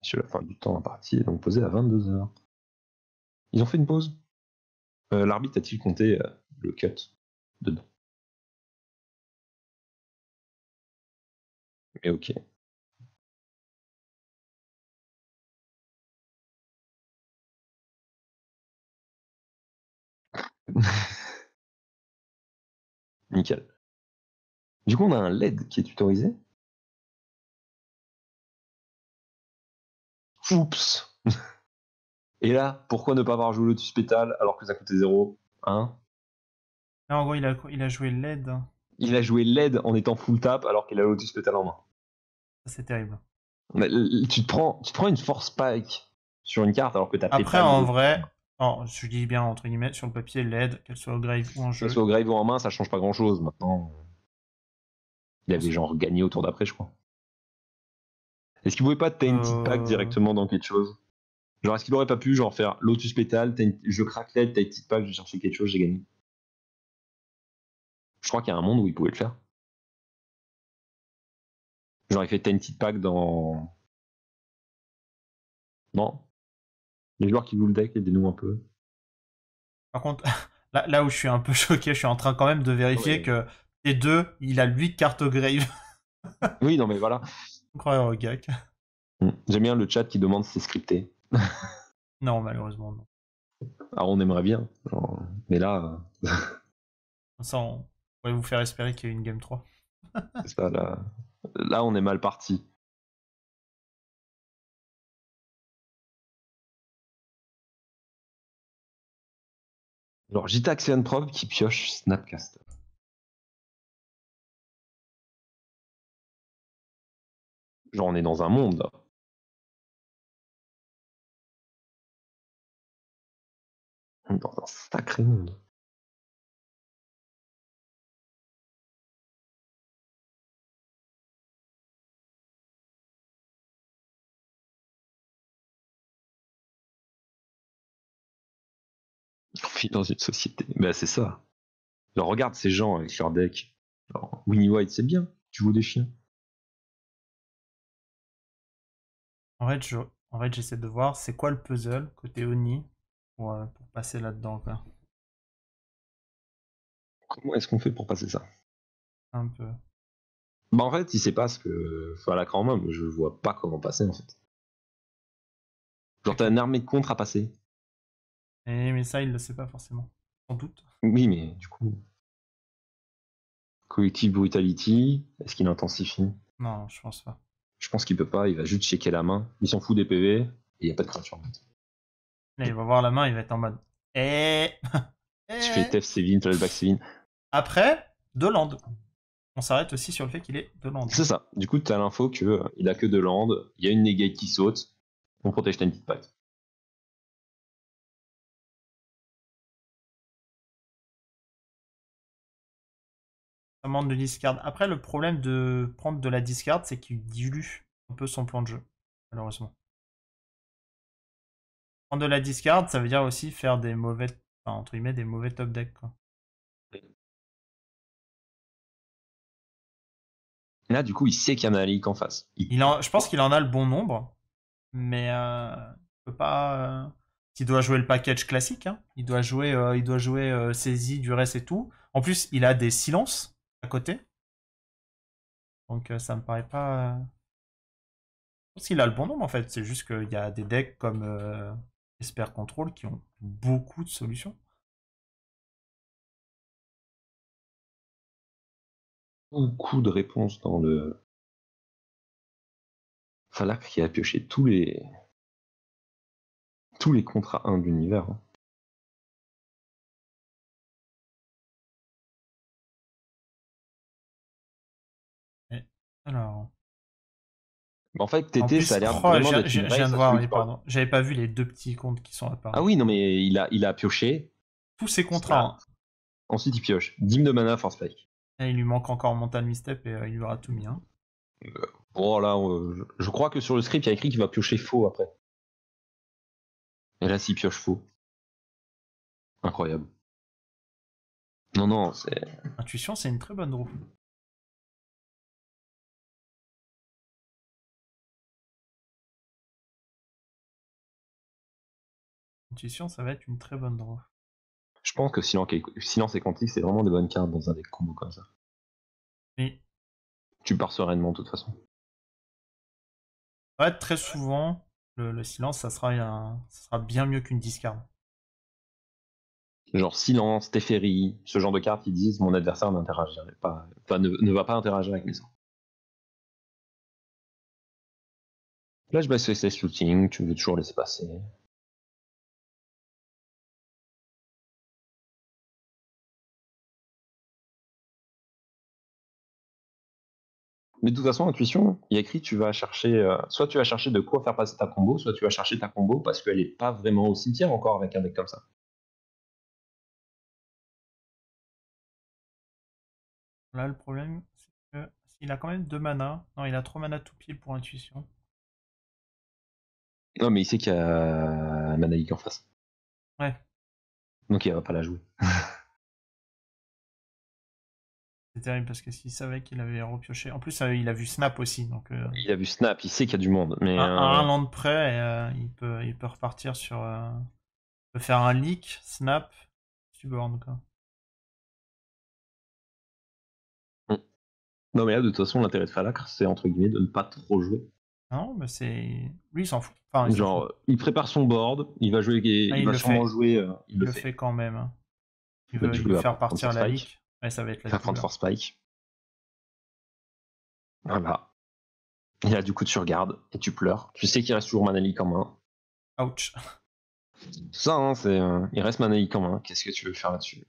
Sur la fin du temps imparti est donc posé à 22h. Ils ont fait une pause. L'arbitre a-t-il compté le cut dedans? Mais ok. Nickel. Du coup, on a un LED qui est tutorisé. Oups. Et là, pourquoi ne pas avoir joué Lotus Pétale alors que ça coûtait 0 hein? Là, en gros, il a joué LED. Il a joué LED en étant full tap alors qu'il a Lotus Pétale en main. Ça, c'est terrible. Mais, tu te prends une force spike sur une carte alors que t'as Après, Pétale. en vrai, je dis bien entre guillemets, sur le papier, LED, qu'elle soit au grave ou en Que jeu. ce soit au grave ou en main, ça change pas grand chose. Maintenant, il avait genre gagné au tour d'après, je crois. Est-ce qu'il pouvait pas Tainted Pack directement dans quelque chose? Genre, est-ce qu'il aurait pas pu genre faire Lotus Pétale, je craque LED, Tainted Pack, je vais chercher quelque chose, j'ai gagné? Je crois qu'il y a un monde où il pouvait le faire. Genre, il fait Tainted Pack dans. Non. Les joueurs qui jouent le deck, aidez-nous un peu. Par contre, là où je suis un peu choqué, je suis en train quand même de vérifier Ouais. que T2, il a 8 cartes au grave. Oui, non, mais voilà. Incroyable au gag. J'aime bien le chat qui demande si c'est scripté. Non, malheureusement, non. Alors, on aimerait bien. Genre, mais là, Ça, on pourrait vous faire espérer qu'il y ait une game 3. c'est ça, là, on est mal parti. Genre, Jitaxian Probe qui pioche Snapcaster. Genre, on est dans un monde, là. On est dans un sacré monde. On vit dans une société. Bah, c'est ça. Genre, regarde ces gens avec leur deck. Genre, Winnie White, c'est bien. Tu joues des chiens. En fait, j'essaie de voir c'est quoi le puzzle côté Oni pour passer là-dedans, quoi. Comment est-ce qu'on fait pour passer ça? Un peu. Bah en fait, il sait pas ce que Falakra en main, mais je vois pas comment passer en fait. Genre t'as une armée de contre à passer. Mais ça, il le sait pas forcément. Sans doute. Oui, mais du coup. Collective Brutality, est-ce qu'il intensifie? Non, je pense pas. Je pense qu'il peut pas, il va juste checker la main. Il s'en fout des PV, et il n'y a pas de créature. Là, il va voir la main, il va être en mode. Eh. Tu fais Eh. Tef Sévin, flashback Sévin. Après, de land. On s'arrête aussi sur le fait qu'il est de land. C'est ça. Du coup, tu as l'info qu'il a que de land, il y a une negate qui saute, on protège ta petite patte. Ça demande de discard. Après, le problème de prendre de la discard, c'est qu'il dilue un peu son plan de jeu, malheureusement. Prendre de la discard, ça veut dire aussi faire des mauvais, enfin, entre guillemets, des mauvais top decks, quoi. Là, du coup, il sait qu'il y a un Analik en face. Je pense qu'il en a le bon nombre, mais il peut pas. Il doit jouer le package classique, hein. Il doit jouer saisie, duresse et tout. En plus, il a des silences à côté, donc ça me paraît pas. Je pense qu'il a le bon nombre en fait. C'est juste qu'il y a des decks comme Esper Control qui ont beaucoup de solutions. Beaucoup de réponses dans le. Falak qui a pioché tous les contrats 1 de l'univers. Hein. Alors. En fait, En TT, ça a plus, l'air oh, vraiment d'être je une viens race de à voir, celui oui, qui parle. pardon. J'avais pas vu les deux petits comptes qui sont Ah apparus. oui, non, mais il a pioché. Tous ces contrats, Snap. hein. Ensuite, il pioche. Dîme de mana, Force Spike. Et il lui manque encore Mental Misstep et il lui aura tout mis, hein. Oh là, je crois que sur le script, il y a écrit qu'il va piocher faux après. Et là, s'il pioche faux. Incroyable. Non, non, c'est. Intuition, c'est une très bonne draw. Intuition, ça va être une très bonne draw. Je pense que Silence et Quantique, c'est vraiment des bonnes cartes dans un deck combo comme ça. Oui. Tu pars sereinement, de toute façon. Ça va être très souvent, le silence, ça sera bien mieux qu'une discard. Genre Silence, Teferi, ce genre de cartes qui disent mon adversaire n'interagirait pas, enfin, ne va pas interagir avec mes sorts. Flashback SS Shooting, tu veux toujours laisser passer. Mais de toute façon, intuition, il y a écrit tu vas chercher, soit tu vas chercher de quoi faire passer ta combo, soit tu vas chercher ta combo parce qu'elle est pas vraiment au cimetière encore avec un deck comme ça. Là, le problème, c'est que il a quand même 2 mana. Non, il a 3 mana tout pile pour intuition. Non, mais il sait qu'il y a Manalik en face. Ouais. Donc il va pas la jouer. C'est terrible parce que s'il savait qu'il avait repioché. En plus, il a vu Snap aussi. Donc, Il a vu Snap, il sait qu'il y a du monde. Mais à un land près, il peut repartir sur. Il peut faire un leak, Snap, Suborn, quoi. non, mais là, de toute façon, l'intérêt de Falakr, c'est entre guillemets de ne pas trop jouer. Non, mais c'est. Lui, il s'en fout. Enfin, il s'en Genre, fout. il prépare son board, il va jouer, Ah, il il va le sûrement fait. jouer, Il le fait quand même, hein. Il Bah, du coup, veut il va faire prendre partir Force la Spike. leak. Ouais, ça va être la Il va prendre douleur. Force Spike. Voilà. Et là, du coup, tu regardes et tu pleures. Tu sais qu'il reste toujours Manalik en main. Ouch. Ça, hein, c'est, il reste Manalik en main. Qu'est-ce que tu veux faire là-dessus?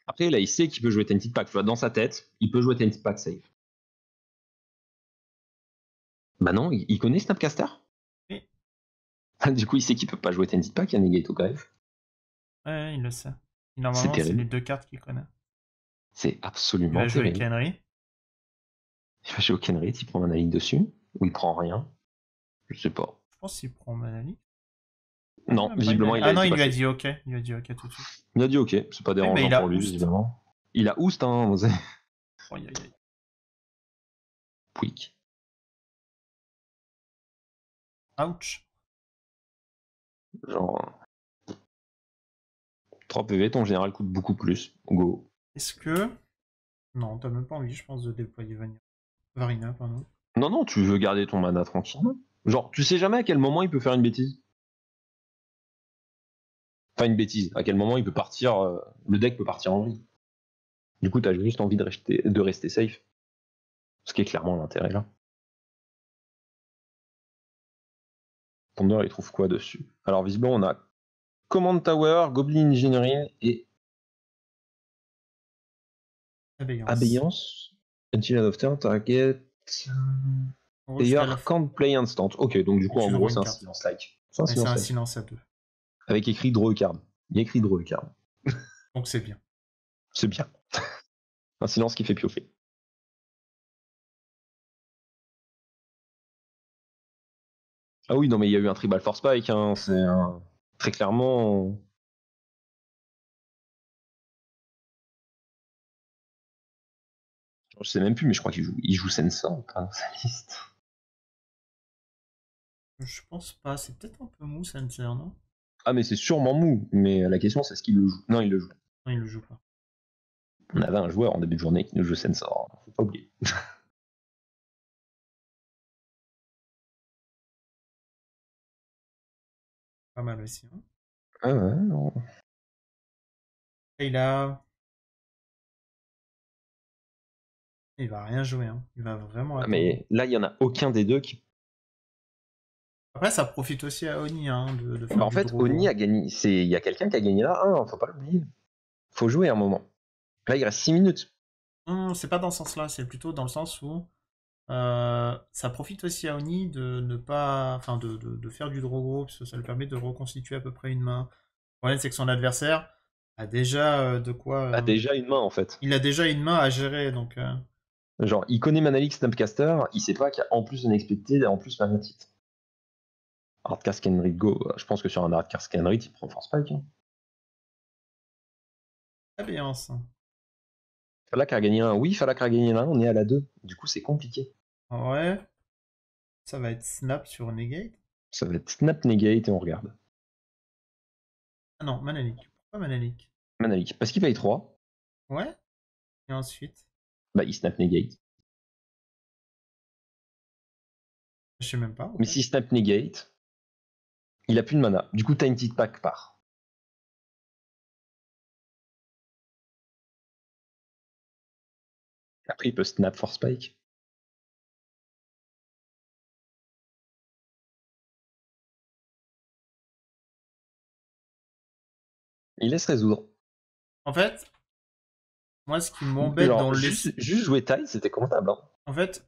Après, là, il sait qu'il peut jouer Tainted Pack. Tu vois, dans sa tête, il peut jouer Tainted Pack safe. Bah non, il connaît Snapcaster. Oui. Du coup, il sait qu'il peut pas jouer Tainted Pack, il y a Negate au KF. Ouais, il le sait. Et C'est normalement, c'est les terrible. 2 cartes qu'il connaît. C'est Il absolument va jouer terrible. Kenry. Il va jouer au Kenrit, il prend Manalik dessus. Ou il prend rien. Je sais pas. Je pense qu'il prend Manali. Non, Même pas, visiblement, il a Ah non, laissé il lui a passer. dit ok. Il lui a dit ok tout de suite. Il a dit ok, c'est pas Oui, bah dérangeant il pour a lui, Oost. visiblement. Il a Oost, hein. Oh, aïe, aïe, aïe. Pouic. Ouch. Genre. 3 PV, ton général coûte beaucoup plus. Go. Est-ce que... Non, t'as même pas envie, je pense, de déployer Varina, pardon. Non, non, tu veux garder ton mana tranquillement. Genre, tu sais jamais à quel moment il peut faire une bêtise. Enfin, une bêtise. À quel moment il peut partir. Le deck peut partir en vrille. Du coup, t'as juste envie de rester safe. Ce qui est clairement l'intérêt là. Thunder, il trouve quoi dessus? Alors, visiblement, on a Command Tower, Goblin Engineering et Abeyance. Until end of turn, target. Player can't play instant. Ok, donc du coup, en gros, c'est un silence-like. C'est un silence à 2. Avec écrit draw a card. Il y a écrit draw a card. Donc c'est bien. C'est bien. Un silence qui fait piofer. Ah oui, non, mais il y a eu un tribal force spike. Hein. C'est très clairement. Je sais même plus, mais je crois qu'il joue Sensor pas dans sa liste. Je pense pas, c'est peut-être un peu mou Sensor, non? Ah, mais c'est sûrement mou. Mais la question, c'est est-ce qu'il le joue? Non, il le joue. Non, il le joue pas. On avait un joueur en début de journée qui nous joue Sensor. Faut pas oublier. Pas mal aussi. Hein. Ah ouais, non. Et il a... Il va rien jouer. Hein. Il va vraiment attendre. Mais là, il y en a aucun des deux qui. Après, ça profite aussi à Oni hein, de faire En fait, Oni a gagné. Il y a quelqu'un qui a gagné là. Faut pas l'oublier. Faut jouer un moment. Là, il reste 6 minutes. Non, c'est pas dans ce sens-là. C'est plutôt dans le sens où ça profite aussi à Oni de ne pas... Enfin, de faire du draw gros, parce que ça lui permet de reconstituer à peu près une main. Le problème, c'est que son adversaire a déjà de quoi... A déjà une main, en fait. Il a déjà une main à gérer, donc... Genre, il connaît Manalik Snapcaster, il sait pas qu'il y a en plus un expected et en plus Manatite. Hardcast Kenrit Go, je pense que sur un Hardcast Kenrit, il prend Force Spike. Hein. Très bien, ça. Falak a gagné un. Oui, Falak a gagné un, on est à la 2. Du coup, c'est compliqué. Ouais. Ça va être Snap sur Negate. Ça va être Snap Negate et on regarde. Ah non, Manalik. Pourquoi Manalik? Manalik, parce qu'il paye 3. Ouais. Et ensuite, Bah, il Snap Negate. je sais même pas. Mais si Snap Negate, il a plus de mana. Du coup, Tainted Pack part. Après, il peut Snap Force Spike. Il laisse résoudre. En fait, moi, ce qui m'embête dans le juste jouer taille, c'était comptable. Hein. En fait,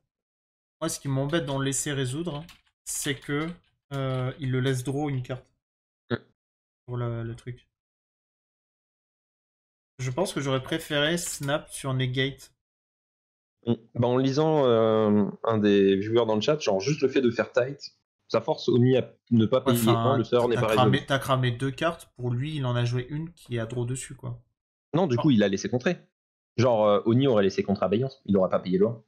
moi, ce qui m'embête dans le laisser résoudre, c'est que il le laisse draw une carte pour le truc. Je pense que j'aurais préféré Snap sur Negate. Bah, en lisant un des viewers dans le chat, genre juste le fait de faire tight, ça force Oni à ne pas payer 1, le sort n'est pas résolu. T'as cramé 2 cartes, pour lui, il en a joué une qui est à draw dessus, quoi. Non, du coup, il a laissé contrer. Genre, Oni aurait laissé contre Abeyance, il n'aurait pas payé le 1.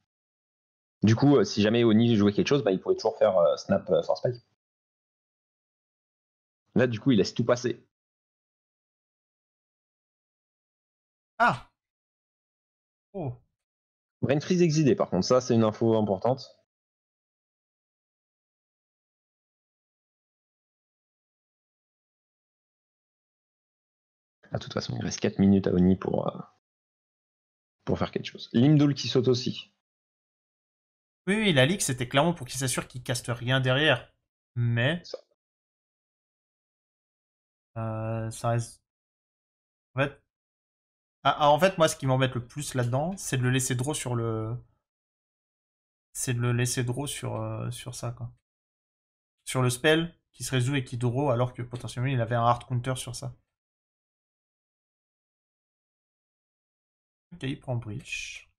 Du coup, si jamais Oni jouait quelque chose, bah, il pourrait toujours faire Snap Force Spike. Là, du coup, il laisse tout passer. Ah! Oh! Brain Freeze exilé, par contre, ça, c'est une info importante. De toute façon, il reste 4 minutes à Oni pour faire quelque chose. Limdul qui saute aussi. Oui, la ligue, c'était clairement pour qu'il s'assure qu'il caste rien derrière. Mais... ça reste... En fait, moi, ce qui m'embête le plus là-dedans, c'est de le laisser draw sur le... C'est de le laisser draw sur ça, quoi. Sur le spell, qui se résout et qui draw, alors que potentiellement, il avait un hard counter sur ça. Ok, il prend Breach.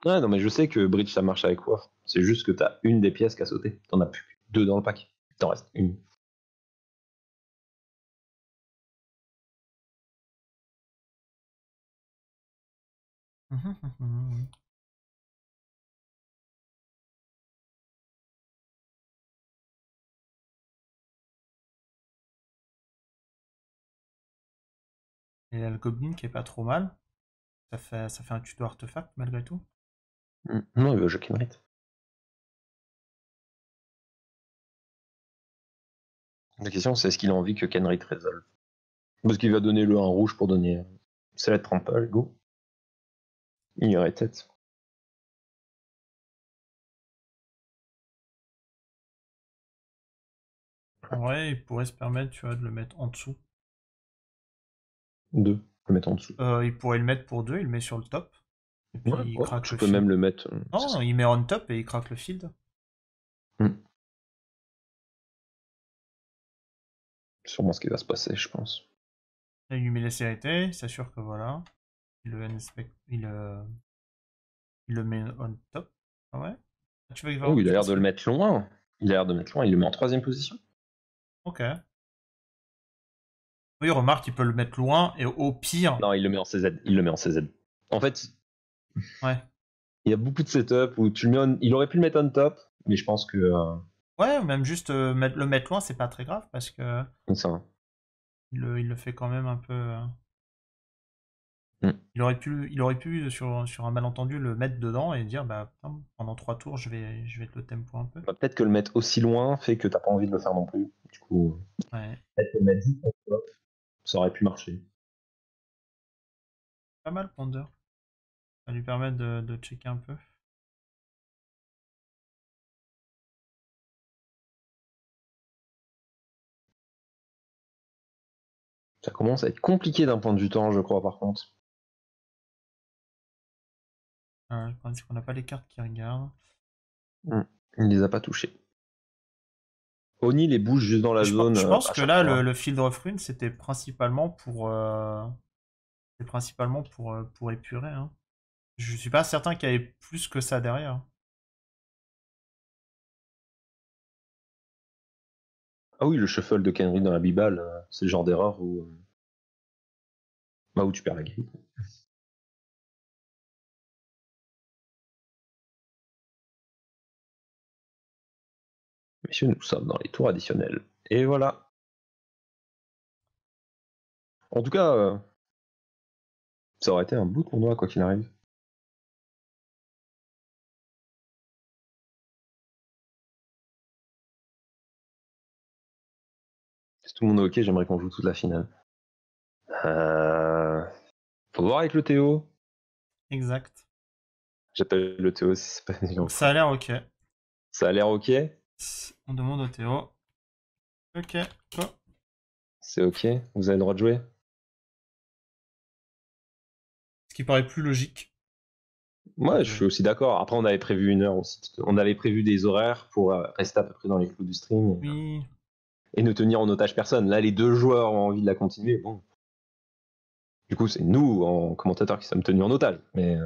Ouais, non, mais je sais que Bridge ça marche avec quoi. C'est juste que t'as une des pièces qui a sauté. T'en as plus 2 dans le pack. Il t'en reste une. Et il y a le Goblin qui est pas trop mal. Ça fait un tuto artefact malgré tout. Non, il veut jouer Kenrith. La question, c'est est-ce qu'il a envie que Kenrith résolve? Parce qu'il va donner le 1 rouge pour donner. C'est la trample, go. Il y aurait tête. En vrai, il pourrait se permettre, tu vois, de le mettre en dessous. 2, le mettre en dessous. Il pourrait le mettre pour 2, il le met sur le top. Et puis Ouais, il ouais, craque tu le peux field. même le mettre. Non, il met on top et il craque le field. Sûrement ce qui va se passer, je pense. Là, il lui met les CRT, il s'assure que voilà. Il le met on top. Ah ouais? Tu veux Oh, vraiment que il a tu l'air fasses de le mettre loin. Il a l'air de mettre loin, il le met en 3ème position. Ok. Oui, remarque, il peut le mettre loin et au pire. Non, il le met en CZ. Il le met en CZ. En fait, Ouais. il y a beaucoup de setup où tu le mets il aurait pu le mettre on top, mais je pense que. Ouais, ou même juste le mettre loin, c'est pas très grave parce que Comme ça. il le fait quand même un peu. Mm. Il aurait pu sur un malentendu le mettre dedans et dire bah putain, pendant 3 tours je vais te le tempo un peu. Bah, peut-être que le mettre aussi loin fait que t'as pas envie de le faire non plus. Du coup, Ouais. peut-être le mettre juste en top, ça aurait pu marcher. Pas mal Ponder. Ça va lui permettre de checker un peu. Ça commence à être compliqué d'un point de vue temps, je crois, par contre. Le problème c'est qu'on n'a pas les cartes qui regardent. Il les a pas touchés. Oni les bouge juste dans la zone Je pense à que chaque là fois. le Field of Ruin c'était principalement pour épurer. Hein. Je suis pas certain qu'il y avait plus que ça derrière. Ah oui, le shuffle de Kenry dans la Bibale, c'est le genre d'erreur où tu perds la game. Messieurs, nous sommes dans les tours additionnels. Et voilà. En tout cas, ça aurait été un beau tournoi, quoi qu'il arrive. Si tout le monde est ok, j'aimerais qu'on joue toute la finale. Faut voir avec le Théo. Exact. J'appelle le Théo si c'est pas Donc ça a l'air ok. Ça a l'air ok. On demande au Théo. Ok, go. C'est ok. Vous avez le droit de jouer. Ce qui paraît plus logique. Moi, je suis aussi d'accord. Après, on avait prévu 1 heure aussi. On avait prévu des horaires pour rester à peu près dans les clous du stream. Oui. Et ne tenir en otage personne. Là, les 2 joueurs ont envie de la continuer. Bon. Du coup, c'est nous, en commentateurs, qui sommes tenus en otage. Mais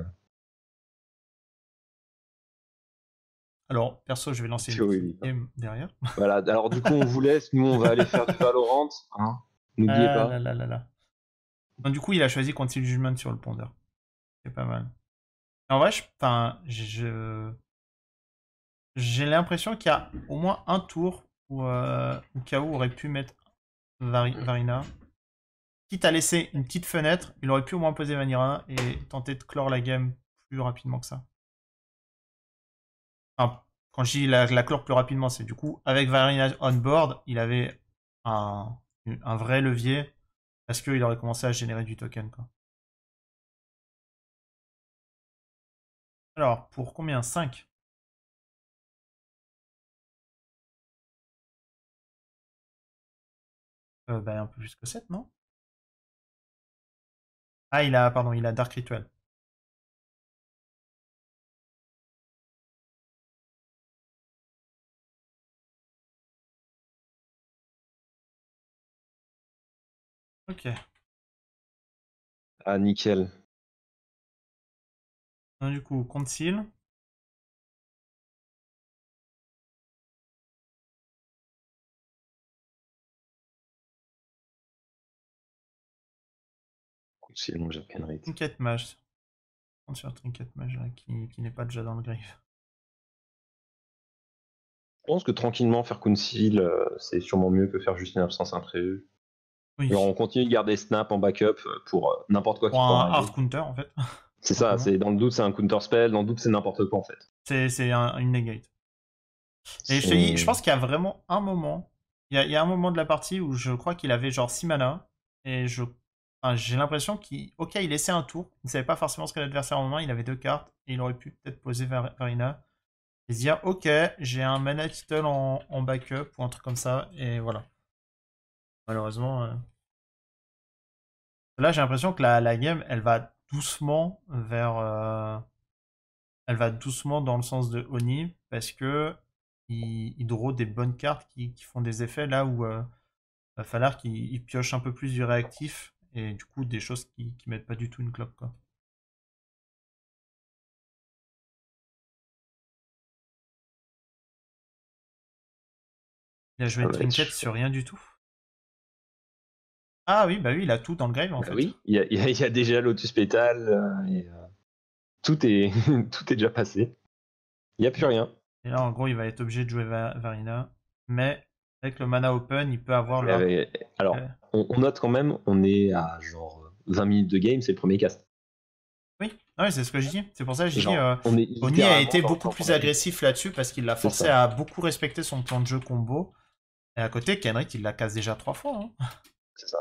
Alors, perso, je vais lancer une oui, petite game derrière. voilà. Alors, du coup, on vous laisse. Nous, on va aller faire du Valorant. Hein. N'oubliez Ah là pas. là là là. Donc, du coup, il a choisi Conceal Judgment sur le pondeur. C'est pas mal. En vrai, j'ai l'impression qu'il y a au moins un tour où KO aurait pu mettre Varina. Quitte à laisser une petite fenêtre, il aurait pu au moins poser Vanilla et tenter de clore la game plus rapidement que ça. Enfin, quand je dis la clore plus rapidement, c'est du coup, avec Varina on board, il avait un vrai levier parce qu'il aurait commencé à générer du token. Quoi. Alors, pour combien 5. Bah, un peu plus que 7, non? Ah, il a Dark Ritual. Ok. Ah, nickel. Donc, du coup, Conceal. Sinon, j'ai Kenrith. Trinket Mage. On compte sur Trinket Mage là, qui n'est pas déjà dans le griffe. Je pense que tranquillement, faire Conceal, c'est sûrement mieux que faire juste une absence imprévue. Oui. Genre, on continue de garder Snap en backup pour n'importe quoi qui Pour pourra un arriver. hard counter, en fait. C'est ça, Simplement. dans le doute, c'est un counter spell, dans le doute, c'est n'importe quoi en fait. C'est une negate. Et je te dis, je C'est. pense qu'il y a vraiment un moment. Il y a un moment de la partie où je crois qu'il avait genre 6 mana. Et enfin, j'ai l'impression ok, il laissait un tour. Il ne savait pas forcément ce que l'adversaire en main. Il avait 2 cartes. Et il aurait pu peut-être poser Varina. Et se dire, ok, j'ai un mana title en backup ou un truc comme ça. Et voilà. Malheureusement. Là, j'ai l'impression que la game, elle va doucement vers. Elle va doucement dans le sens de Oni. Parce que il draw des bonnes cartes qui font des effets là où va falloir qu'il pioche un peu plus du réactif et du coup des choses qui mettent pas du tout une cloque quoi. Il a joué Ça va être Trinket chaud. sur rien du tout. Ah oui, bah oui, il a tout dans le grave en Bah fait. oui, il y a déjà Lotus Petal, tout est, tout est déjà passé. Il n'y a plus rien. Et là en gros il va être obligé de jouer Varina. Mais avec le mana open, il peut avoir Mais là. alors, on note quand même, on est à genre 20 minutes de game, c'est le premier cast. Oui, ah oui c'est ce que je dis. C'est pour ça que je dis Genre, on est Oni a littéralement été dans le beaucoup temps plus qu'on a vu. agressif là-dessus parce qu'il l'a C'est forcé ça, à beaucoup respecter son plan de jeu combo. Et à côté, Kenrick il la casse déjà 3 fois. Hein. c'est ça.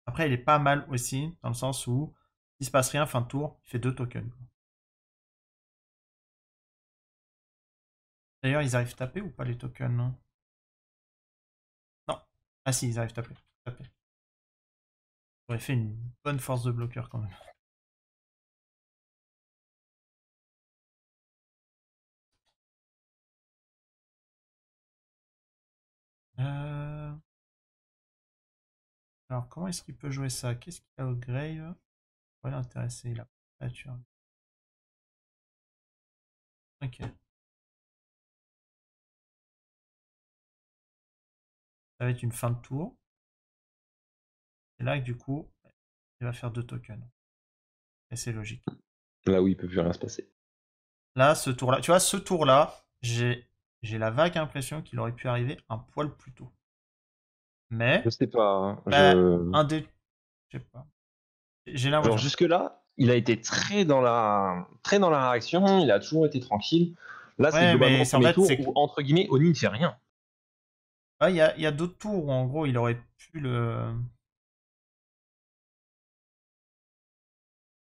Après il est pas mal aussi dans le sens où s'il se passe rien fin de tour, il fait 2 tokens. Quoi. D'ailleurs, ils arrivent à taper ou pas les tokens non. Non. Ah si, ils arrivent à taper. Taper. J'aurais fait une bonne force de bloqueur quand même. Euh, Alors, comment est-ce qu'il peut jouer ça? Qu'est-ce qu'il a au grave? On va l'intéresser, la créature. Ok. Ça va être une fin de tour. Et là, du coup, il va faire 2 tokens. Et c'est logique. Là où il peut plus rien se passer. Là, ce tour-là, tu vois, ce tour-là, j'ai la vague impression qu'il aurait pu arriver un poil plus tôt. Je Mais, sais pas, hein, bah, un des... Je sais pas. J'ai genre l'impression. jusque-là, il a été très dans la réaction, il a toujours été tranquille. Là, c'est Ouais, globalement mais le c'est en premier fait, tour c'est que où, entre guillemets, Oni ne fait rien. il y a d'autres tours où en gros il aurait pu le.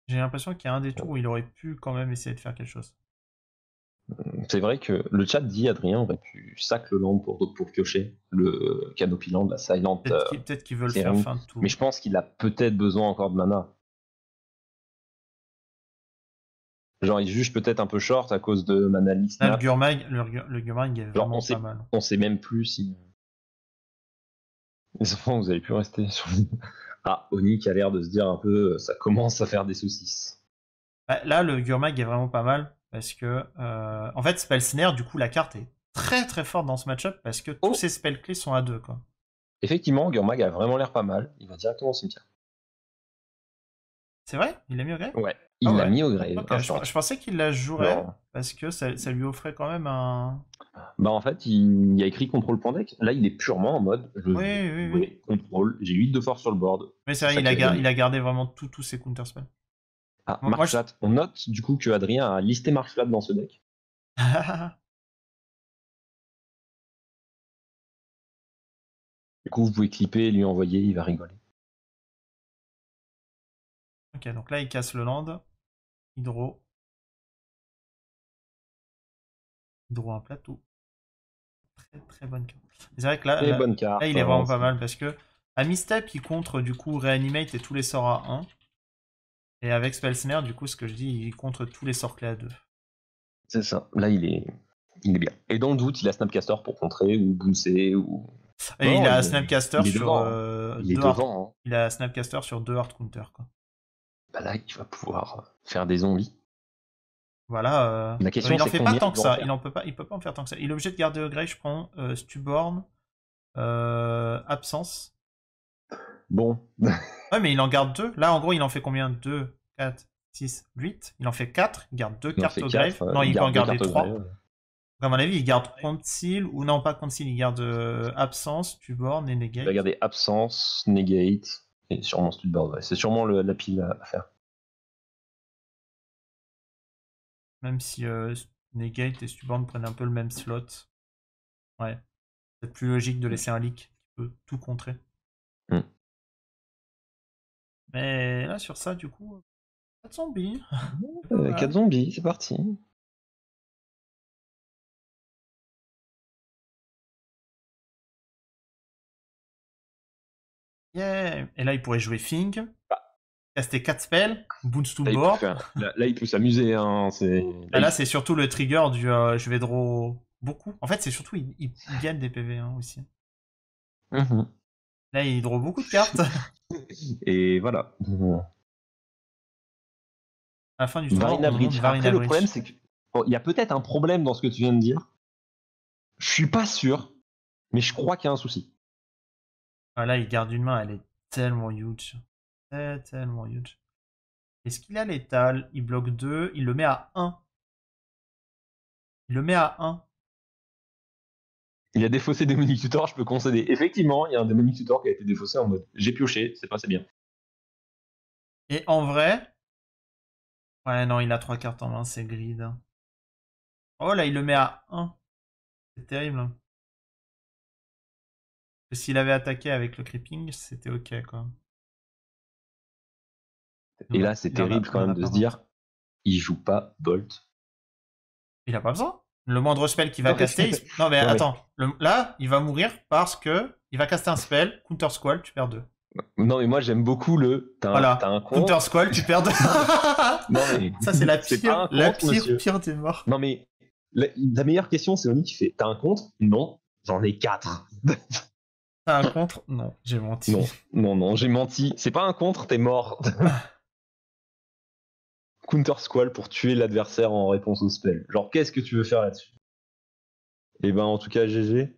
J'ai l'impression qu'il y a un des tours où il aurait pu quand même essayer de faire quelque chose. C'est vrai que le chat dit Adrien aurait pu sac le land pour piocher le Canopy Land, la Silent Peut-être qu'il veut le faire Serum, fin de mais tour. je pense qu'il a peut-être besoin encore de mana. Genre, il juge peut-être un peu short à cause de mana leak Là, le snap. Gurmag, le Gurmag est Genre, vraiment pas mal. on sait même plus si. Les enfants, vous avez pu rester sur. Ah, Oni qui a l'air de se dire un peu, ça commence à faire des saucisses. Bah, là, le Gurmag est vraiment pas mal parce que, en fait, Spell Snare, du coup, la carte est très très forte dans ce match-up parce que tous Oh, ses spells clés sont à 2 quoi. effectivement, Gurmag a vraiment l'air pas mal. Il va directement au cimetière. C'est vrai? Il l'a mis au grave? Ouais, Ah il l'a ouais. mis au grave, Ok, instant. je pensais qu'il la jouerait Genre, parce que ça lui offrait quand même un. bah en fait, il y a écrit contrôle point deck. Là, il est purement en mode je Oui, vais oui, oui. jouer contrôle. J'ai 8 de force sur le board. Mais c'est C'est vrai, ça qui va gagner. il a gardé vraiment tous ses counterspells. Ah, Moi, Mark Flat. On note du coup que Adrien a listé Mark Flat dans ce deck. Du coup, vous pouvez clipper et lui envoyer, il va rigoler. Ok, donc là, il casse le land. Hydro. Hydro un plateau. Très très bonne carte. C'est vrai que Et bonne carte. là, il est vraiment pas mal parce que à Misstep, il contre du coup Reanimate et tous les sorts à 1. Et avec Spell Snare, du coup, ce que je dis, il contre tous les sorts clés à 2. C'est ça. Là, il est bien. Et dans le doute, il a Snapcaster pour contrer ou bouncer ou. Et Non, il a Snapcaster il est sur devant. Hein. Il est 2 hard. devant. Hein. Il a Snapcaster sur 2 hard counter quoi. Bah là, il va pouvoir faire des zombies. Voilà. La question, Il en c'est fait combien pas tant il que doit en ça. faire. Il peut pas en faire tant que ça. Il est obligé de garder Grey, je prends Stuborn, Absence. Bon, Ouais, mais il en garde 2. Là, en gros, il en fait combien? 2, 4, 6, 8. Il en fait 4. Il garde 2 il en cartes fait au 4. grave. Non, Il il peut en garde 2 garder cartes au 3. grave. À mon avis, il garde Conceal, ou non, pas Conceal, il garde Absence, Stuborn et Il Negate. va garder absence, negate, et sûrement Studboard. Ouais. C'est sûrement la pile à faire. Même si Negate et Stuborn prennent un peu le même slot. Ouais. C'est plus logique de laisser un leak qui peut tout contrer. Hmm. Mais là, sur ça, du coup, 4 zombies. 4 zombies, c'est parti. Yeah. Et là, il pourrait jouer Fing, caster 4 spells, Boons to Là, board. il peut s'amuser. Hein. Là, c'est surtout le trigger du je vais draw beaucoup. En fait, c'est surtout il gagne des PV hein, aussi. Mhm. Là, il draw beaucoup de cartes. Et voilà. À la fin du tournoi, Varina on monte Bridge. Varina Après, le Bridge. problème, c'est que il y a peut-être un problème dans ce que tu viens de dire. Je suis pas sûr, mais je crois qu'il y a un souci. Ah, là, il garde une main, elle est tellement huge. Tellement huge. Est-ce qu'il a l'étal? Il bloque 2, il le met à 1. Il le met à 1. Il a défaussé Démonic Tutor, je peux concéder. Effectivement, il y a un Démonic Tutor qui a été défaussé en mode j'ai pioché, c'est passé bien. Et en vrai... Ouais, non, il a 3 cartes en main, c'est grid. Oh, là, il le met à 1. C'est terrible. Hein. S'il avait attaqué avec le creeping, c'était ok, quoi. Et Non, là, c'est terrible quand même de se dire il joue pas Bolt. Il a pas besoin. Le moindre spell qu'il va Non, mais caster... Non, mais non, attends. Là, il va mourir parce que... Il va caster un spell, Counter Squall, tu perds 2. Non, mais moi, j'aime beaucoup le. Voilà. T'as un contre. Counter Squall, tu perds 2. Non, mais. Ça, c'est la C'est pas pire, un contre, monsieur. pire des morts. Non, mais la meilleure question, c'est Oni qui fait t'as un contre? Non, j'en ai 4. T'as un contre? Non, j'ai menti. Non, j'ai menti. C'est pas un contre, t'es mort. Counter Squall pour tuer l'adversaire en réponse au spell. Genre, qu'est-ce que tu veux faire là-dessus? Et ben, en tout cas, GG.